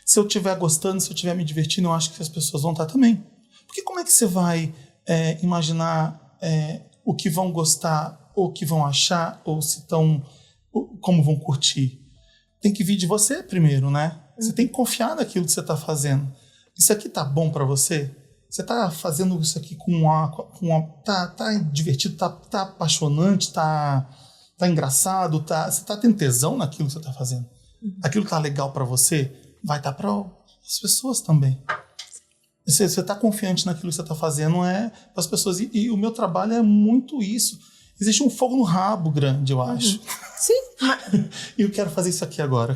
S3: Se eu estiver gostando, se eu estiver me divertindo, eu acho que as pessoas vão estar também. Porque como é que você vai imaginar o que vão gostar, ou o que vão achar, ou se como vão curtir? Tem que vir de você primeiro, né? Você tem que confiar naquilo que você está fazendo. Isso aqui tá bom para você? Você tá fazendo isso aqui tá divertido, tá apaixonante, tá engraçado, você tá tendo tesão naquilo que você tá fazendo? Aquilo tá legal para você? Vai estar para as pessoas também. Você está confiante naquilo que você está fazendo, para as pessoas. E o meu trabalho é muito isso. Existe um fogo no rabo grande, eu acho.
S2: Sim.
S3: E eu quero fazer isso aqui agora.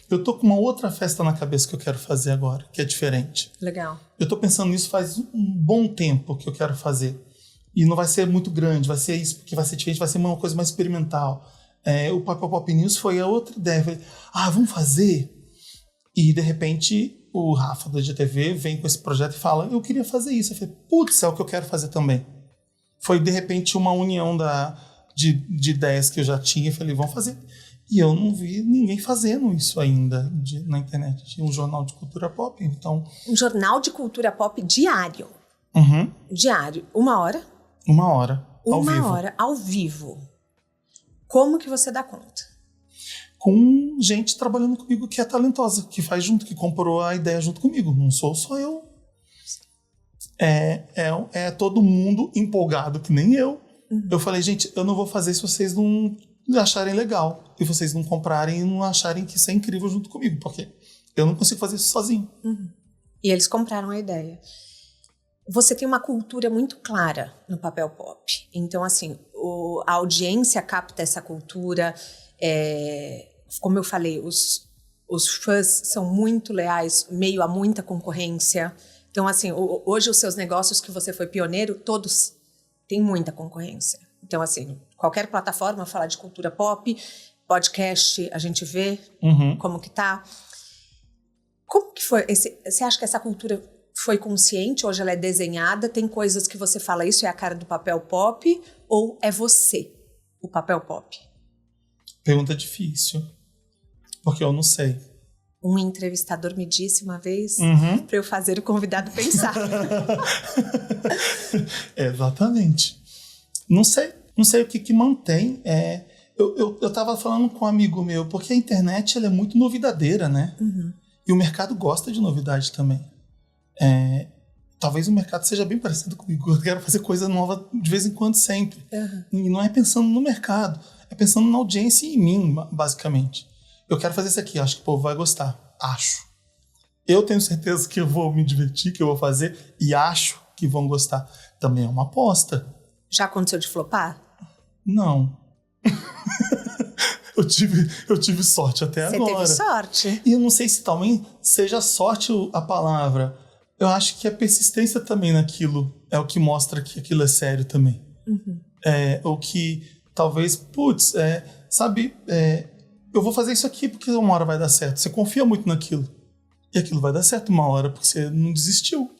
S3: Eu estou com uma outra festa na cabeça que eu quero fazer agora, que é diferente.
S2: Legal.
S3: Eu estou pensando nisso faz um bom tempo que eu quero fazer. E não vai ser muito grande, vai ser isso, porque vai ser diferente, vai ser uma coisa mais experimental. O Papel Pop News foi a outra ideia. Eu falei, vamos fazer... E, de repente, o Rafa do IGTV vem com esse projeto e fala, eu queria fazer isso. Eu falei, putz, é o que eu quero fazer também. Foi, de repente, uma união de ideias que eu já tinha. Eu falei, vamos fazer. E eu não vi ninguém fazendo isso ainda na internet. Tinha um jornal de cultura pop, então...
S2: Um jornal de cultura pop diário. Diário. 1 hora?
S3: 1 hora, ao vivo.
S2: 1 hora, ao vivo. Como que você dá conta?
S3: Com gente trabalhando comigo que é talentosa, que faz junto, que comprou a ideia junto comigo. Não sou só eu. É todo mundo empolgado, que nem eu. Eu falei, gente, eu não vou fazer se vocês não acharem legal. E vocês não comprarem e não acharem que isso é incrível junto comigo. Porque eu não consigo fazer isso sozinho.
S2: E eles compraram a ideia. Você tem uma cultura muito clara no Papel Pop. Então, assim, a audiência capta essa cultura... como eu falei, os fãs são muito leais, meio a muita concorrência. Então, assim, hoje os seus negócios que você foi pioneiro, todos têm muita concorrência. Então, assim, qualquer plataforma fala de cultura pop, podcast, a gente vê como que tá. Como que foi? Você acha que essa cultura foi consciente, hoje ela é desenhada, tem coisas que você fala, isso é a cara do papel pop, ou é você, o papel pop?
S3: Pergunta difícil, porque eu não sei.
S2: Um entrevistador me disse uma vez para eu fazer o convidado pensar.
S3: Exatamente. Não sei o que mantém. Eu tava falando com um amigo meu, porque a internet ela é muito novidadeira, né? E o mercado gosta de novidade também. Talvez o mercado seja bem parecido comigo. Eu quero fazer coisa nova de vez em quando, sempre. E não é pensando no mercado, é pensando na audiência e em mim, basicamente. Eu quero fazer isso aqui, acho que o povo vai gostar. Acho. Eu tenho certeza que eu vou me divertir, que eu vou fazer, e acho que vão gostar. Também é uma aposta.
S2: Já aconteceu de flopar?
S3: Não. eu tive sorte até agora.
S2: Você teve sorte?
S3: E eu não sei se também seja sorte a palavra. Eu acho que a persistência também naquilo é o que mostra que aquilo é sério também. Ou que talvez, sabe, eu vou fazer isso aqui porque uma hora vai dar certo. Você confia muito naquilo. E aquilo vai dar certo uma hora porque você não desistiu.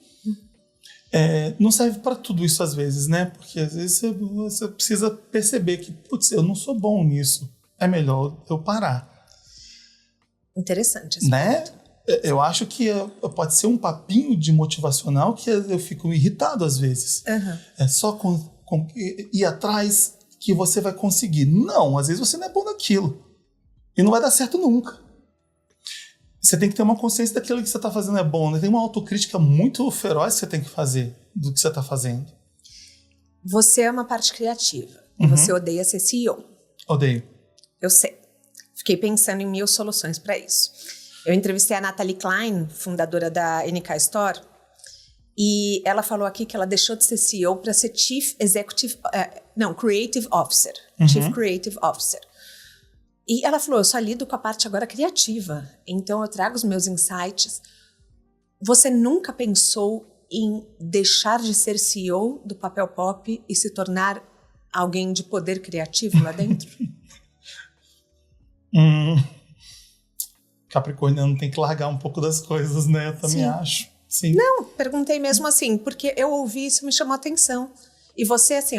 S3: Não serve para tudo isso às vezes, né? Porque às vezes você precisa perceber que, eu não sou bom nisso. É melhor eu parar.
S2: Interessante esse
S3: né?
S2: ponto.
S3: Eu acho que pode ser um papinho de motivacional que eu fico irritado às vezes. É só ir atrás que você vai conseguir. Não, às vezes você não é bom naquilo. E não vai dar certo nunca. Você tem que ter uma consciência daquilo que você está fazendo é bom. Né? Tem uma autocrítica muito feroz que você tem que fazer do que você está fazendo.
S2: Você é uma parte criativa. E você odeia ser CEO.
S3: Odeio.
S2: Eu sei. Fiquei pensando em 1000 soluções para isso. Eu entrevistei a Natalie Klein, fundadora da NK Store, e ela falou aqui que ela deixou de ser CEO para ser Creative Officer. Chief Creative Officer. E ela falou, eu só lido com a parte agora criativa, então eu trago os meus insights. Você nunca pensou em deixar de ser CEO do Papel Pop e se tornar alguém de poder criativo lá dentro?
S3: Capricorniano tem que largar um pouco das coisas, né? Eu também acho. Sim.
S2: Não, perguntei mesmo assim, porque eu ouvi isso e me chamou a atenção. E você, assim,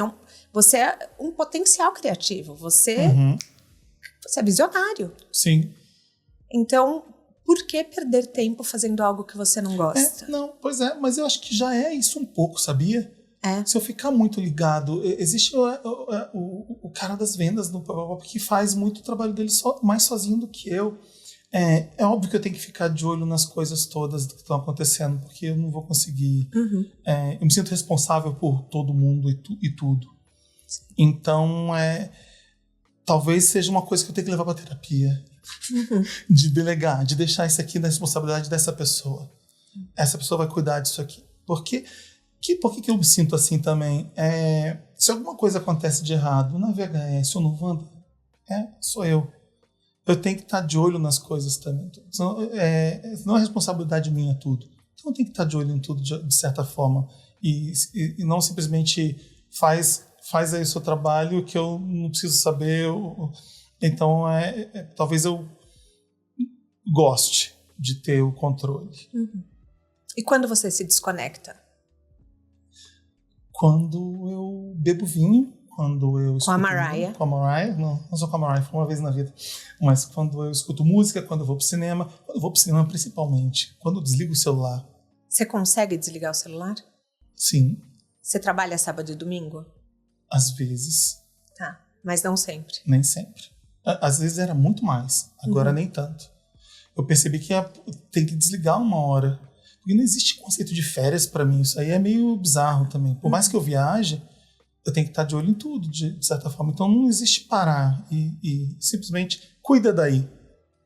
S2: você é um potencial criativo. Você é visionário.
S3: Sim.
S2: Então, por que perder tempo fazendo algo que você não gosta?
S3: Mas eu acho que já é isso um pouco, sabia? Se eu ficar muito ligado, existe o cara das vendas no Papel Pop que faz muito o trabalho dele mais sozinho do que eu. É óbvio que eu tenho que ficar de olho nas coisas todas que estão acontecendo, porque eu não vou conseguir. Eu me sinto responsável por todo mundo e tudo. Então, talvez seja uma coisa que eu tenho que levar para terapia. De delegar, de deixar isso aqui na responsabilidade dessa pessoa. Essa pessoa vai cuidar disso aqui. Por que eu me sinto assim também? Se alguma coisa acontece de errado na VHS ou no Wanda, sou eu. Eu tenho que estar de olho nas coisas também. Não é responsabilidade minha tudo. Então eu tenho que estar de olho em tudo de certa forma. E não simplesmente faz aí o seu trabalho que eu não preciso saber. Então talvez eu goste de ter o controle.
S2: E quando você se desconecta?
S3: Quando eu bebo vinho. Quando eu escuto
S2: com a Mariah?
S3: Com a Mariah? Não sou com a Mariah, foi uma vez na vida. Mas quando eu escuto música, quando eu vou pro cinema. Quando eu vou pro cinema principalmente. Quando eu desligo o celular.
S2: Você consegue desligar o celular?
S3: Sim.
S2: Você trabalha sábado e domingo?
S3: Às vezes.
S2: Tá, mas não sempre.
S3: Nem sempre. Às vezes era muito mais. Agora nem tanto. Eu percebi que tem que desligar uma hora. Porque não existe conceito de férias pra mim. Isso aí é meio bizarro também. Por mais que eu viaje, eu tenho que estar de olho em tudo, de certa forma. Então não existe parar e simplesmente cuida daí.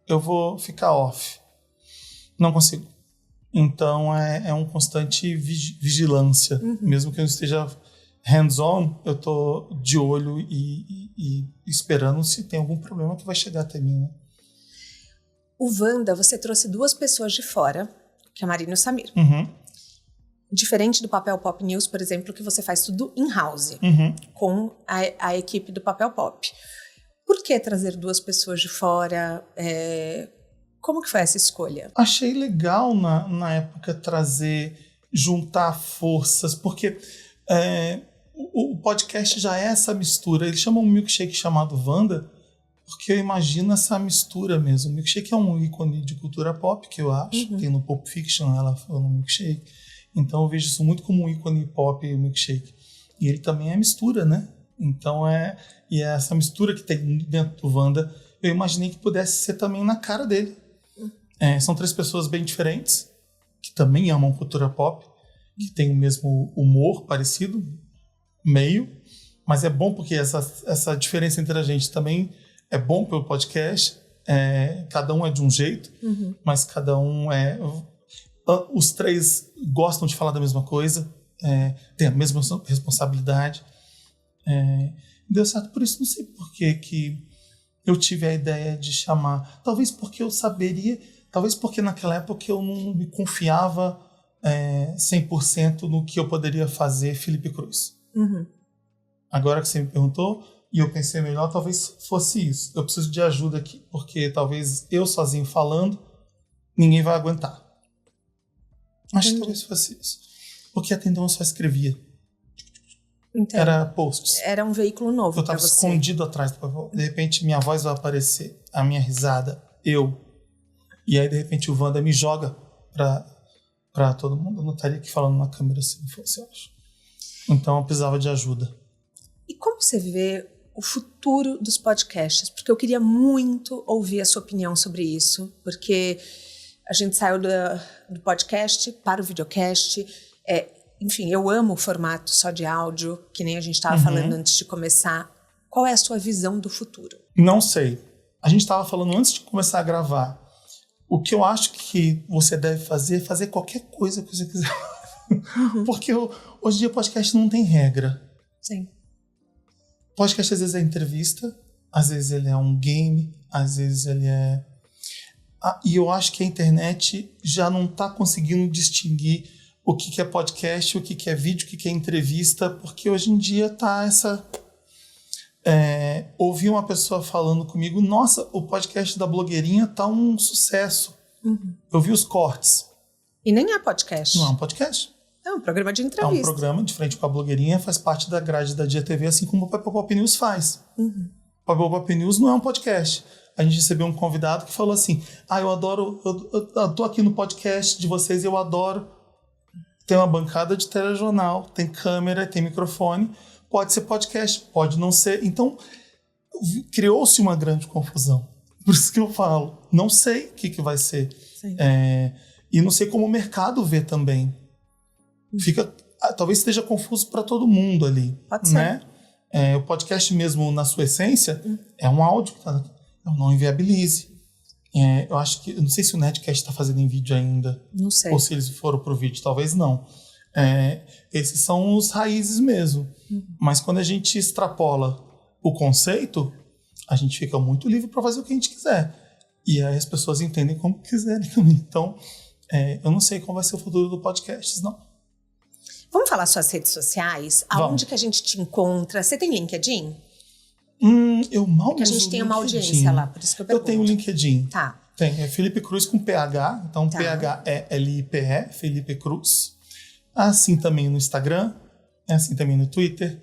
S3: Eu vou ficar off. Não consigo. Então é um constante vigilância. Mesmo que eu esteja hands-on, eu tô de olho e esperando se tem algum problema que vai chegar até mim. Né?
S2: O Wanda, você trouxe 2 pessoas de fora, que é a Marina e o Samir. Diferente do Papel Pop News, por exemplo, que você faz tudo in-house, com a equipe do Papel Pop. Por que trazer 2 pessoas de fora? Como que foi essa escolha?
S3: Achei legal na época trazer juntar forças, porque o podcast já é essa mistura. Eles chamam um milkshake chamado Wanda, porque eu imagino essa mistura mesmo. O milkshake é um ícone de cultura pop, que eu acho. Tem no Pulp Fiction, ela falou no milkshake. Então eu vejo isso muito como um ícone pop, o milkshake. E ele também é mistura, né? Então e é essa mistura que tem dentro do Wanda, eu imaginei que pudesse ser também na cara dele. São 3 pessoas bem diferentes, que também amam cultura pop, que tem o mesmo humor parecido, meio, mas é bom porque essa diferença entre a gente também é bom pelo podcast. Cada um é de um jeito, mas cada um os 3 gostam de falar da mesma coisa, tem a mesma responsabilidade. Deu certo por isso. Não sei por que eu tive a ideia de chamar. Talvez porque eu saberia, talvez porque naquela época eu não me confiava 100% no que eu poderia fazer Felipe Cruz. Agora que você me perguntou e eu pensei melhor, talvez fosse isso. Eu preciso de ajuda aqui, porque talvez eu sozinho falando, ninguém vai aguentar. Acho que talvez fosse isso. Porque até então eu só escrevia.
S2: Entendo.
S3: Era posts.
S2: Era um veículo novo.
S3: Eu estava escondido atrás do papel. De repente minha voz vai aparecer, a minha risada, eu. E aí de repente o Wanda me joga pra todo mundo. Eu não estaria aqui falando na câmera se não fosse, eu acho. Então eu precisava de ajuda.
S2: E como você vê o futuro dos podcasts? Porque eu queria muito ouvir a sua opinião sobre isso, porque a gente saiu do podcast para o videocast. Enfim, eu amo o formato só de áudio, que nem a gente estava falando antes de começar. Qual é a sua visão do futuro?
S3: Não sei. A gente estava falando antes de começar a gravar. O que eu acho que você deve fazer é fazer qualquer coisa que você quiser. Porque hoje em dia o podcast não tem regra.
S2: Sim.
S3: Podcast às vezes é entrevista, às vezes ele é um game, às vezes ele é... e eu acho que a internet já não está conseguindo distinguir o que é podcast, o que é vídeo, o que é entrevista, porque hoje em dia tá essa... ouvi uma pessoa falando comigo, nossa, o podcast da blogueirinha tá um sucesso. Eu vi os cortes.
S2: E nem é podcast.
S3: Não é um podcast.
S2: É um programa de entrevista.
S3: É um programa de frente com a blogueirinha, faz parte da grade da Dia TV, assim como o Papel Pop News faz. O Papel Pop News não é um podcast. A gente recebeu um convidado que falou assim, eu adoro, eu tô aqui no podcast de vocês e eu adoro. Tem uma bancada de telejornal, tem câmera, tem microfone, pode ser podcast, pode não ser. Então, criou-se uma grande confusão. Por isso que eu falo, não sei o que vai ser. E não sei como o mercado vê também. Talvez esteja confuso para todo mundo ali.
S2: Pode ser.
S3: Né? O podcast mesmo, na sua essência, é um áudio. Eu não inviabilize. Eu acho que... Eu não sei se o Nerdcast está fazendo em vídeo ainda.
S2: Não sei.
S3: Ou se eles foram pro vídeo. Talvez não. Esses são os raízes mesmo. Mas quando a gente extrapola o conceito, a gente fica muito livre para fazer o que a gente quiser. E aí as pessoas entendem como quiserem também. Então, eu não sei qual vai ser o futuro do podcast, não.
S2: Vamos falar suas redes sociais? Aonde que a gente te encontra? Você tem LinkedIn?
S3: Eu mal
S2: Porque a gente tem uma
S3: LinkedIn.
S2: audiência lá, por isso que eu pergunto.
S3: Eu tenho o LinkedIn.
S2: Tá.
S3: Tem, é Felipe Cruz com PH, então
S2: Tá.
S3: PHELIPE, Felipe Cruz. Assim também no Instagram, assim também no Twitter,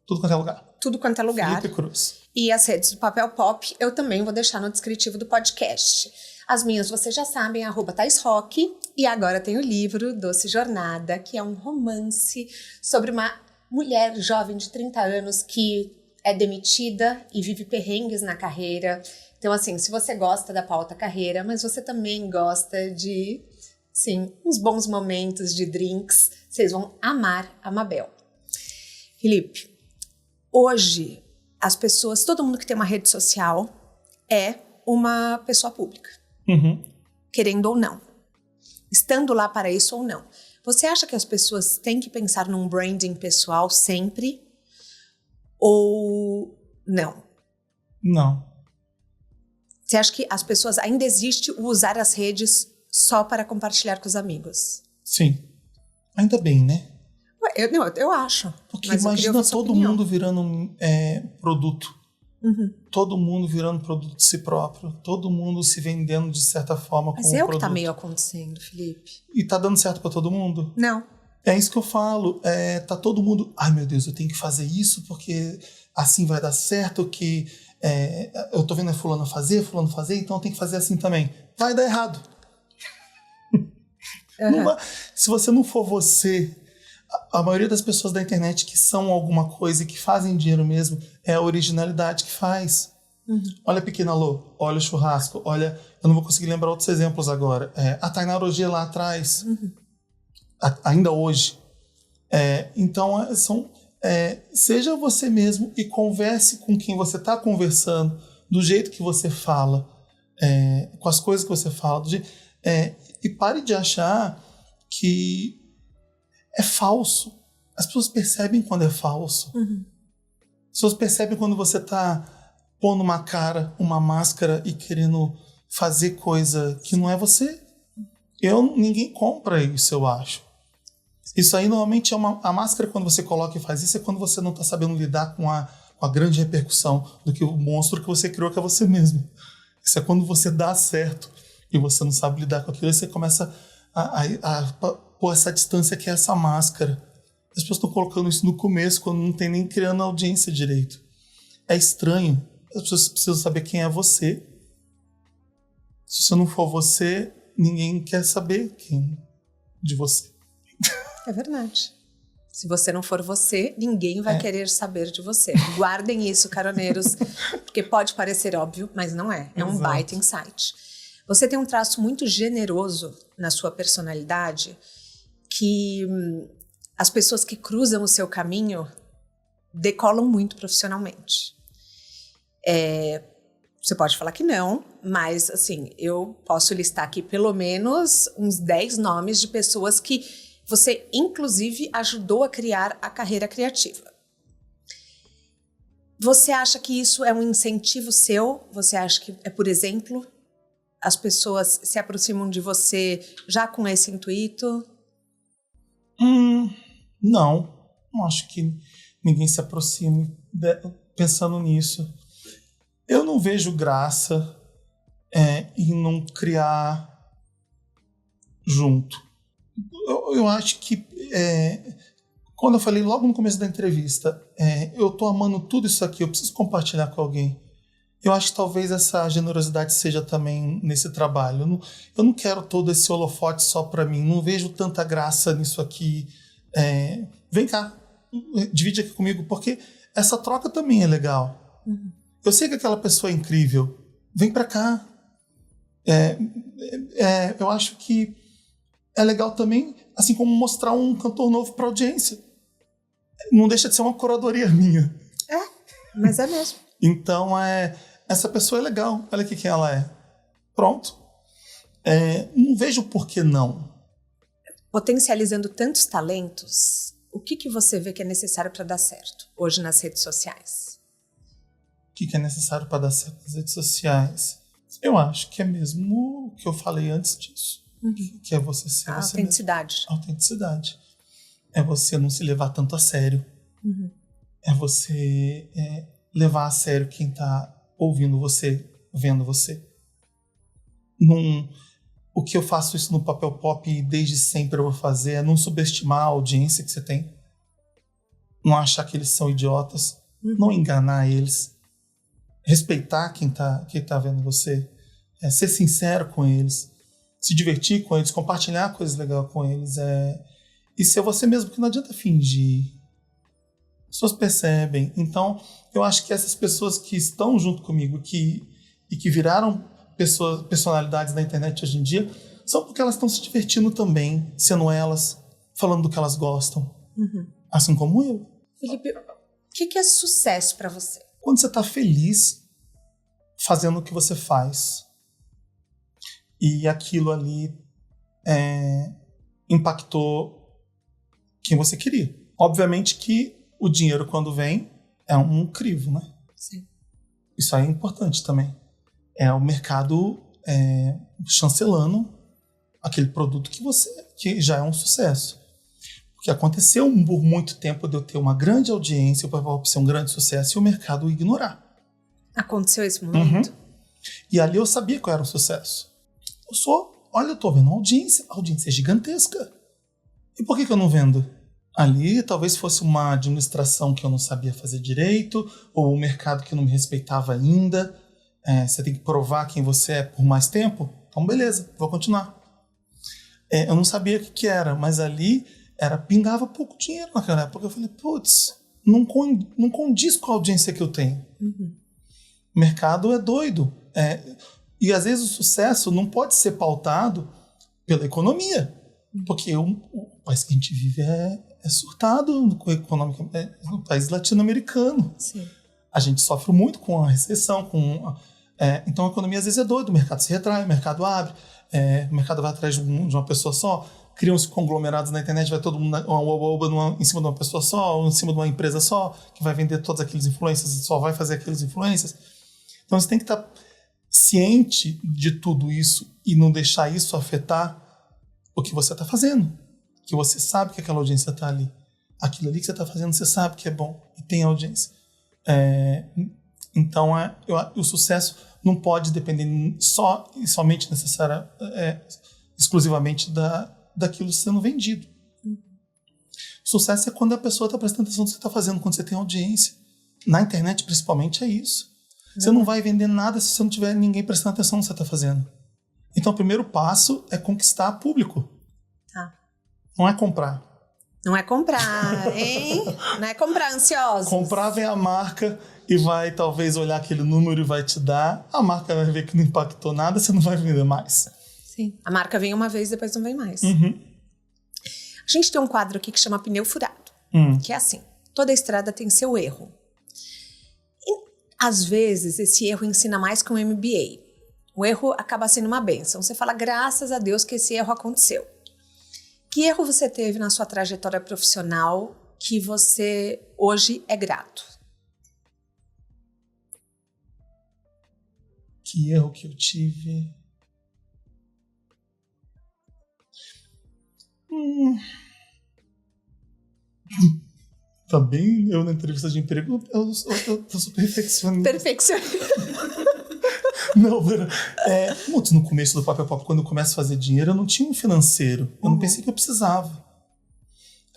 S3: tudo quanto é lugar.
S2: Tudo quanto é lugar.
S3: Felipe Cruz.
S2: E as redes do Papel Pop eu também vou deixar no descritivo do podcast. As minhas vocês já sabem, @ThaisRock. E agora tem o livro Doce Jornada, que é um romance sobre uma mulher jovem de 30 anos que é demitida e vive perrengues na carreira. Então, assim, se você gosta da pauta carreira, mas você também gosta de, sim, uns bons momentos de drinks, vocês vão amar a Mabel. Felipe, hoje as pessoas, todo mundo que tem uma rede social é uma pessoa pública. Querendo ou não. Estando lá para isso ou não. Você acha que as pessoas têm que pensar num branding pessoal sempre? Ou não?
S3: Não.
S2: Você acha que as pessoas ainda existe o usar as redes só para compartilhar com os amigos?
S3: Sim. Ainda bem, né?
S2: Eu acho.
S3: Porque
S2: mas
S3: imagina todo mundo virando produto. Todo mundo virando produto de si próprio, todo mundo se vendendo de certa forma como
S2: Mas é o que
S3: produto.
S2: tá meio acontecendo, Felipe.
S3: E tá dando certo para todo mundo?
S2: Não.
S3: É isso que eu falo. Tá todo mundo... Ai, meu Deus, eu tenho que fazer isso porque assim vai dar certo, que eu tô vendo a fulano fazer, então eu tenho que fazer assim também. Vai dar errado. Não vai. Se você não for você... A maioria das pessoas da internet que são alguma coisa e que fazem dinheiro mesmo, é a originalidade que faz. Olha a Pequena Lô, olha o Churrasco, olha... Eu não vou conseguir lembrar outros exemplos agora. A Tainá Orogia lá atrás, ainda hoje. Então, seja você mesmo e converse com quem você está conversando, do jeito que você fala, com as coisas que você fala. E pare de achar que é falso. As pessoas percebem quando é falso. As pessoas percebem quando você está pondo uma cara, uma máscara e querendo fazer coisa que não é você. Ninguém compra isso, eu acho. Isso aí normalmente a máscara, quando você coloca e faz isso, é quando você não está sabendo lidar com a grande repercussão do que o monstro que você criou, que é você mesmo. Isso é quando você dá certo e você não sabe lidar com aquilo, e você começa a pôr essa distância que é essa máscara. As pessoas estão colocando isso no começo, quando não tem nem criando audiência direito. É estranho. As pessoas precisam saber quem é você. Se você não for você, ninguém quer saber de você.
S2: É verdade. Se você não for você, ninguém vai querer saber de você. Guardem isso, caroneiros, porque pode parecer óbvio, mas não é. É um baita insight. Você tem um traço muito generoso na sua personalidade, que as pessoas que cruzam o seu caminho decolam muito profissionalmente. Você pode falar que não, mas assim, eu posso listar aqui pelo menos uns 10 nomes de pessoas que você, inclusive, ajudou a criar a carreira criativa. Você acha que isso é um incentivo seu? Você acha que é por exemplo? As pessoas se aproximam de você já com esse intuito?
S3: Não acho que ninguém se aproxime pensando nisso. Eu não vejo graça em não criar junto. Eu acho que, quando eu falei logo no começo da entrevista, eu tô amando tudo isso aqui, eu preciso compartilhar com alguém. Eu acho que talvez essa generosidade seja também nesse trabalho. Eu não quero todo esse holofote só para mim, não vejo tanta graça nisso aqui. Vem cá, divide aqui comigo, porque essa troca também é legal. Eu sei que aquela pessoa é incrível, vem para cá. Eu acho que é legal também, assim como mostrar um cantor novo para audiência. Não deixa de ser uma curadoria minha.
S2: Mas é mesmo.
S3: Então, essa pessoa é legal, olha aqui quem ela é. Pronto. Não vejo por que não.
S2: Potencializando tantos talentos, o que você vê que é necessário para dar certo hoje nas redes sociais?
S3: O que é necessário para dar certo nas redes sociais? Eu acho que é mesmo o que eu falei antes disso. Que é você ser
S2: a
S3: você
S2: autenticidade.
S3: mesmo. Autenticidade. É você não se levar tanto a sério. É você levar a sério quem está ouvindo você, vendo você. O que eu faço isso no Papel Pop e desde sempre eu vou fazer é não subestimar a audiência que você tem. Não achar que eles são idiotas. Não enganar eles. Respeitar quem tá vendo você. Ser sincero com eles. Se divertir com eles, compartilhar coisas legais com eles. E ser você mesmo, que não adianta fingir. As pessoas percebem. Então, eu acho que essas pessoas que estão junto comigo e que viraram personalidades da internet hoje em dia, são porque elas estão se divertindo também, sendo elas, falando do que elas gostam. Assim como eu.
S2: Felipe, o que é sucesso para você?
S3: Quando você está feliz fazendo o que você faz. E aquilo ali impactou quem você queria. Obviamente que o dinheiro, quando vem, é um crivo, né?
S2: Sim.
S3: Isso aí é importante também. É o mercado chancelando aquele produto que já é um sucesso. Porque aconteceu por muito tempo de eu ter uma grande audiência, o Papel Pop ser um grande sucesso e o mercado ignorar.
S2: Aconteceu esse momento?
S3: E ali eu sabia qual era o sucesso. Eu tô vendo a audiência é gigantesca. E por que eu não vendo? Ali talvez fosse uma administração que eu não sabia fazer direito, ou um mercado que não me respeitava ainda. Você tem que provar quem você é por mais tempo? Então beleza, vou continuar. Eu não sabia o que era, mas ali pingava pouco dinheiro naquela época. Eu falei, putz, não condiz com a audiência que eu tenho. O mercado é doido. E às vezes o sucesso não pode ser pautado pela economia. Porque o país que a gente vive é surtado economicamente, no país latino-americano.
S2: Sim.
S3: A gente sofre muito com a recessão. Então a economia às vezes é doida. O mercado se retrai, o mercado abre, o mercado vai atrás de uma pessoa só. Criam-se conglomerados na internet, vai todo mundo em cima de uma pessoa só, ou em cima de uma empresa só, que vai vender todos aqueles influencers e só vai fazer aqueles influencers. Então você tem que estar ciente de tudo isso e não deixar isso afetar o que você está fazendo. Que você sabe que aquela audiência está ali. Aquilo ali que você está fazendo, você sabe que é bom e tem audiência. Então, o sucesso não pode depender somente exclusivamente daquilo sendo vendido. O sucesso é quando a pessoa está prestando atenção no que você está fazendo, quando você tem audiência. Na internet, principalmente, é isso. Você não vai vender nada se você não tiver ninguém prestando atenção no que você está fazendo. Então, o primeiro passo é conquistar público.
S2: Tá.
S3: Não é comprar.
S2: Não é comprar, hein? Não é comprar ansiosos.
S3: Comprar vem a marca e vai talvez olhar aquele número e vai te dar. A marca vai ver que não impactou nada, você não vai vender mais.
S2: Sim. A marca vem uma vez, depois não vem mais. A gente tem um quadro aqui que chama Pneu Furado. Que é assim, toda estrada tem seu erro. E, às vezes, esse erro ensina mais que um MBA. O erro acaba sendo uma bênção. Você fala, graças a Deus que esse erro aconteceu. Que erro você teve na sua trajetória profissional que você hoje é grato?
S3: Que erro que eu tive? Tá bem? Eu na entrevista de emprego, eu sou perfeccionista. Não, no começo do Papel Pop, quando eu começo a fazer dinheiro, eu não tinha um financeiro. Eu não pensei que eu precisava.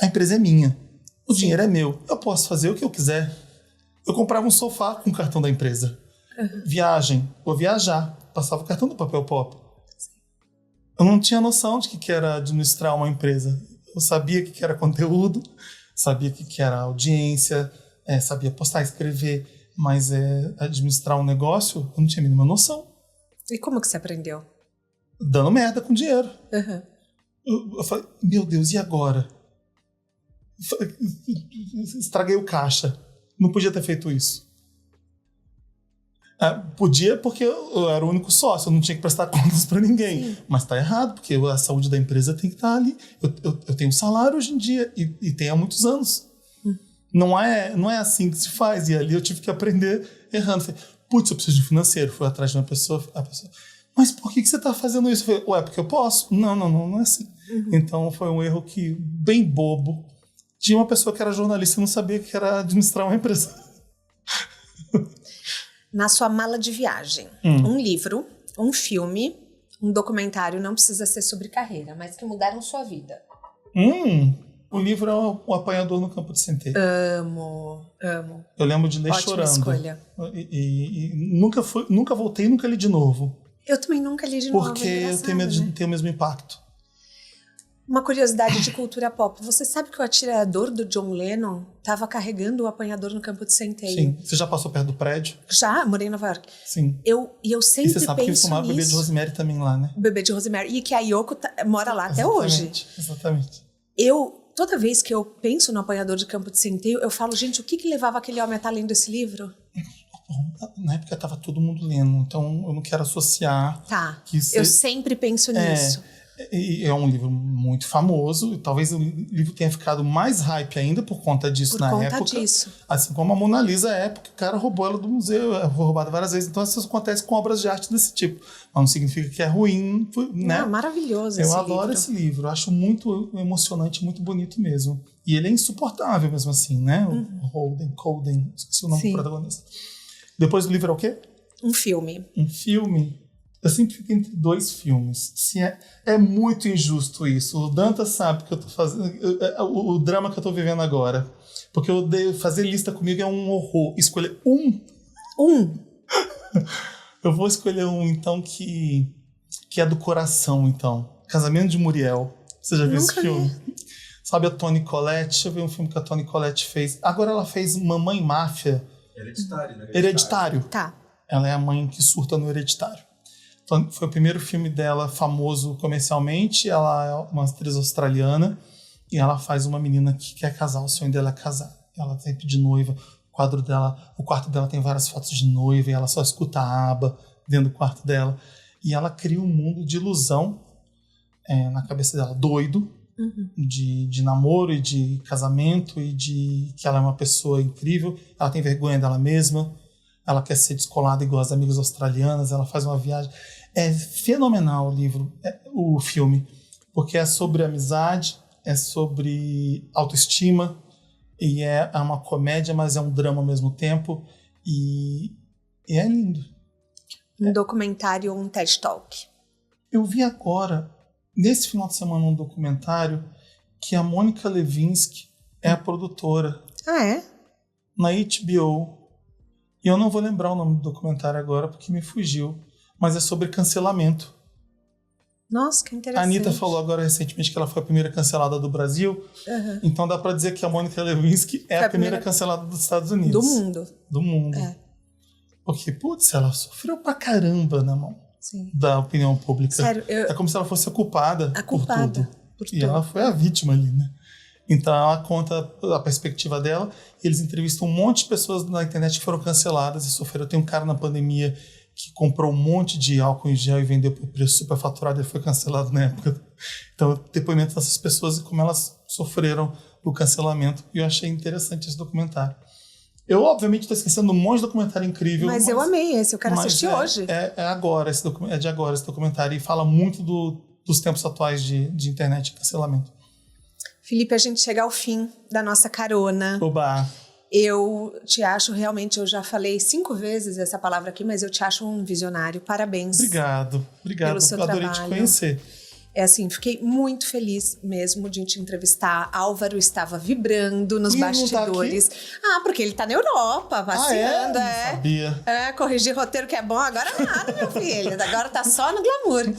S3: A empresa é minha. O dinheiro é meu. Eu posso fazer o que eu quiser. Eu comprava um sofá com o cartão da empresa. Viagem. Vou viajar. Passava o cartão do Papel Pop. Eu não tinha noção de que era administrar uma empresa. Eu sabia que era conteúdo, sabia que era audiência, sabia postar, escrever. Mas administrar um negócio, eu não tinha a mínima noção.
S2: E como que você aprendeu?
S3: Dando merda com dinheiro. Eu falei, meu Deus, e agora? Estraguei o caixa. Não podia ter feito isso. Podia porque eu era o único sócio, eu não tinha que prestar contas para ninguém. Sim. Mas tá errado, porque a saúde da empresa tem que estar ali. Eu tenho salário hoje em dia e tenho há muitos anos. Não é assim que se faz. E ali eu tive que aprender errando. Falei, putz, eu preciso de financeiro. Fui atrás de uma pessoa. A pessoa, mas por que você está fazendo isso? Eu falei, porque eu posso? Não é assim. Então foi um erro bem bobo de uma pessoa que era jornalista e não sabia que era administrar uma empresa.
S2: Na sua mala de viagem, um livro, um filme, um documentário, não precisa ser sobre carreira, mas que mudaram sua vida.
S3: O livro é O Apanhador no Campo de Centeio.
S2: Amo.
S3: Eu lembro de ler
S2: Ótima
S3: chorando.
S2: Escolha.
S3: E nunca voltei, nunca li de novo.
S2: Eu também nunca li de novo.
S3: Porque eu tenho medo de não ter o mesmo impacto.
S2: Uma curiosidade de cultura pop. Você sabe que o atirador do John Lennon estava carregando o apanhador no Campo de Centeio?
S3: Sim. Você já passou perto do prédio?
S2: Já, morei em Nova York.
S3: Sim.
S2: Eu sempre penso nisso.
S3: E você sabe que eles tomaram o bebê de Rosemary também lá, né?
S2: O bebê de Rosemary. E que a Yoko mora lá até hoje.
S3: Exatamente.
S2: Toda vez que eu penso no apanhador de Campo de Centeio, eu falo, gente, o que levava aquele homem a estar lendo esse livro?
S3: Na época estava todo mundo lendo, então eu não quero associar.
S2: Tá, eu sempre penso nisso.
S3: É um livro muito famoso, e talvez o livro tenha ficado mais hype ainda por conta disso na época. Por conta disso. Assim como a Mona Lisa é, porque o cara roubou ela do museu, foi roubada várias vezes. Então isso acontece com obras de arte desse tipo. Mas não significa que é ruim, né?
S2: Não, maravilhoso esse livro.
S3: Eu adoro esse livro, eu acho muito emocionante, muito bonito mesmo. E ele é insuportável mesmo assim, né? O Holden, esqueci o nome do protagonista. Depois do livro é o quê?
S2: Um filme.
S3: Um filme? Eu sempre fico entre 2 filmes. Sim, é muito injusto isso. O Dantas sabe que eu tô fazendo o drama que eu tô vivendo agora. Porque fazer lista comigo é um horror. Escolher um. Eu vou escolher um, então, que é do coração, então. Casamento de Muriel. Você já viu esse filme? Sabe a Toni Collette? Deixa eu ver um filme que a Toni Collette fez. Agora ela fez Mamãe Máfia.
S4: Hereditário, né?
S3: Hereditário.
S2: Tá.
S3: Ela é a mãe que surta no Hereditário. Então, foi o primeiro filme dela famoso comercialmente. Ela é uma atriz australiana e ela faz uma menina que quer casar. O sonho dela é casar. Ela sempre de noiva. O quarto dela tem várias fotos de noiva e ela só escuta a aba dentro do quarto dela. E ela cria um mundo de ilusão na cabeça dela, doido, de namoro e de casamento e de que ela é uma pessoa incrível. Ela tem vergonha dela mesma. Ela quer ser descolada igual as amigas australianas. Ela faz uma viagem. É fenomenal o filme, porque é sobre amizade, é sobre autoestima, e é uma comédia, mas é um drama ao mesmo tempo, e é lindo.
S2: Um documentário ou um TED Talk?
S3: Eu vi agora, nesse final de semana, um documentário que a Mônica Lewinsky é a produtora.
S2: Ah, é?
S3: Na HBO. E eu não vou lembrar o nome do documentário agora, porque me fugiu. Mas é sobre cancelamento.
S2: Nossa, que interessante.
S3: A Anitta falou agora recentemente que ela foi a primeira cancelada do Brasil. Então dá pra dizer que a Mônica Lewinsky é a primeira cancelada dos Estados Unidos.
S2: Do mundo.
S3: É. Porque, putz, ela sofreu pra caramba na mão da opinião pública.
S2: Sério,
S3: é como se ela fosse a culpada por tudo.
S2: Por
S3: e
S2: tudo.
S3: ela foi a vítima ali, né? Então ela conta a perspectiva dela. Eles entrevistam um monte de pessoas na internet que foram canceladas e sofreram. Tem um cara na pandemia que comprou um monte de álcool em gel e vendeu por preço superfaturado e foi cancelado na época. Então, depoimento dessas pessoas e como elas sofreram o cancelamento. E eu achei interessante esse documentário. Eu, obviamente, estou esquecendo um monte de documentário incrível.
S2: Mas eu amei esse, eu quero assistir hoje.
S3: É de agora esse documentário. E fala muito dos tempos atuais de internet e cancelamento.
S2: Felipe, a gente chega ao fim da nossa carona.
S3: Oba!
S2: Eu te acho realmente, eu já falei 5 vezes essa palavra aqui, mas eu te acho um visionário. Parabéns.
S3: Obrigado.
S2: Pelo seu
S3: Adorei
S2: trabalho.
S3: te conhecer.
S2: É assim, fiquei muito feliz mesmo de te entrevistar. Álvaro estava vibrando nos bastidores.
S3: Não tá
S2: aqui? Porque ele tá na Europa, passeando.
S3: Não sabia.
S2: Corrigir roteiro que é bom, agora nada, meu filho. Agora tá só no glamour.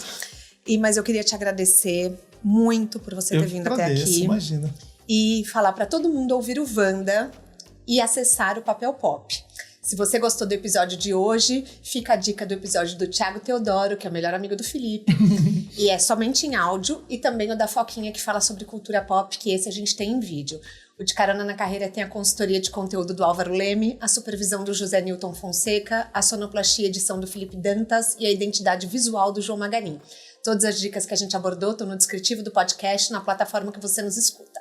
S2: Mas eu queria te agradecer muito por você ter vindo até aqui.
S3: Imagina.
S2: E falar para todo mundo ouvir o Wanda e acessar o Papel Pop. Se você gostou do episódio de hoje, fica a dica do episódio do Thiago Teodoro, que é o melhor amigo do Felipe. E é somente em áudio. E também o da Foquinha, que fala sobre cultura pop, que esse a gente tem em vídeo. O De Carona na Carreira tem a consultoria de conteúdo do Álvaro Leme, a supervisão do José Newton Fonseca, a sonoplastia e edição do Felipe Dantas e a identidade visual do João Maganin. Todas as dicas que a gente abordou estão no descritivo do podcast, na plataforma que você nos escuta.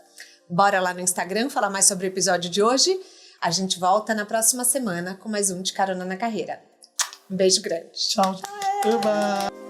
S2: Bora lá no Instagram falar mais sobre o episódio de hoje. A gente volta na próxima semana com mais um De Carona na Carreira. Um beijo grande.
S3: Tchau. Tchau.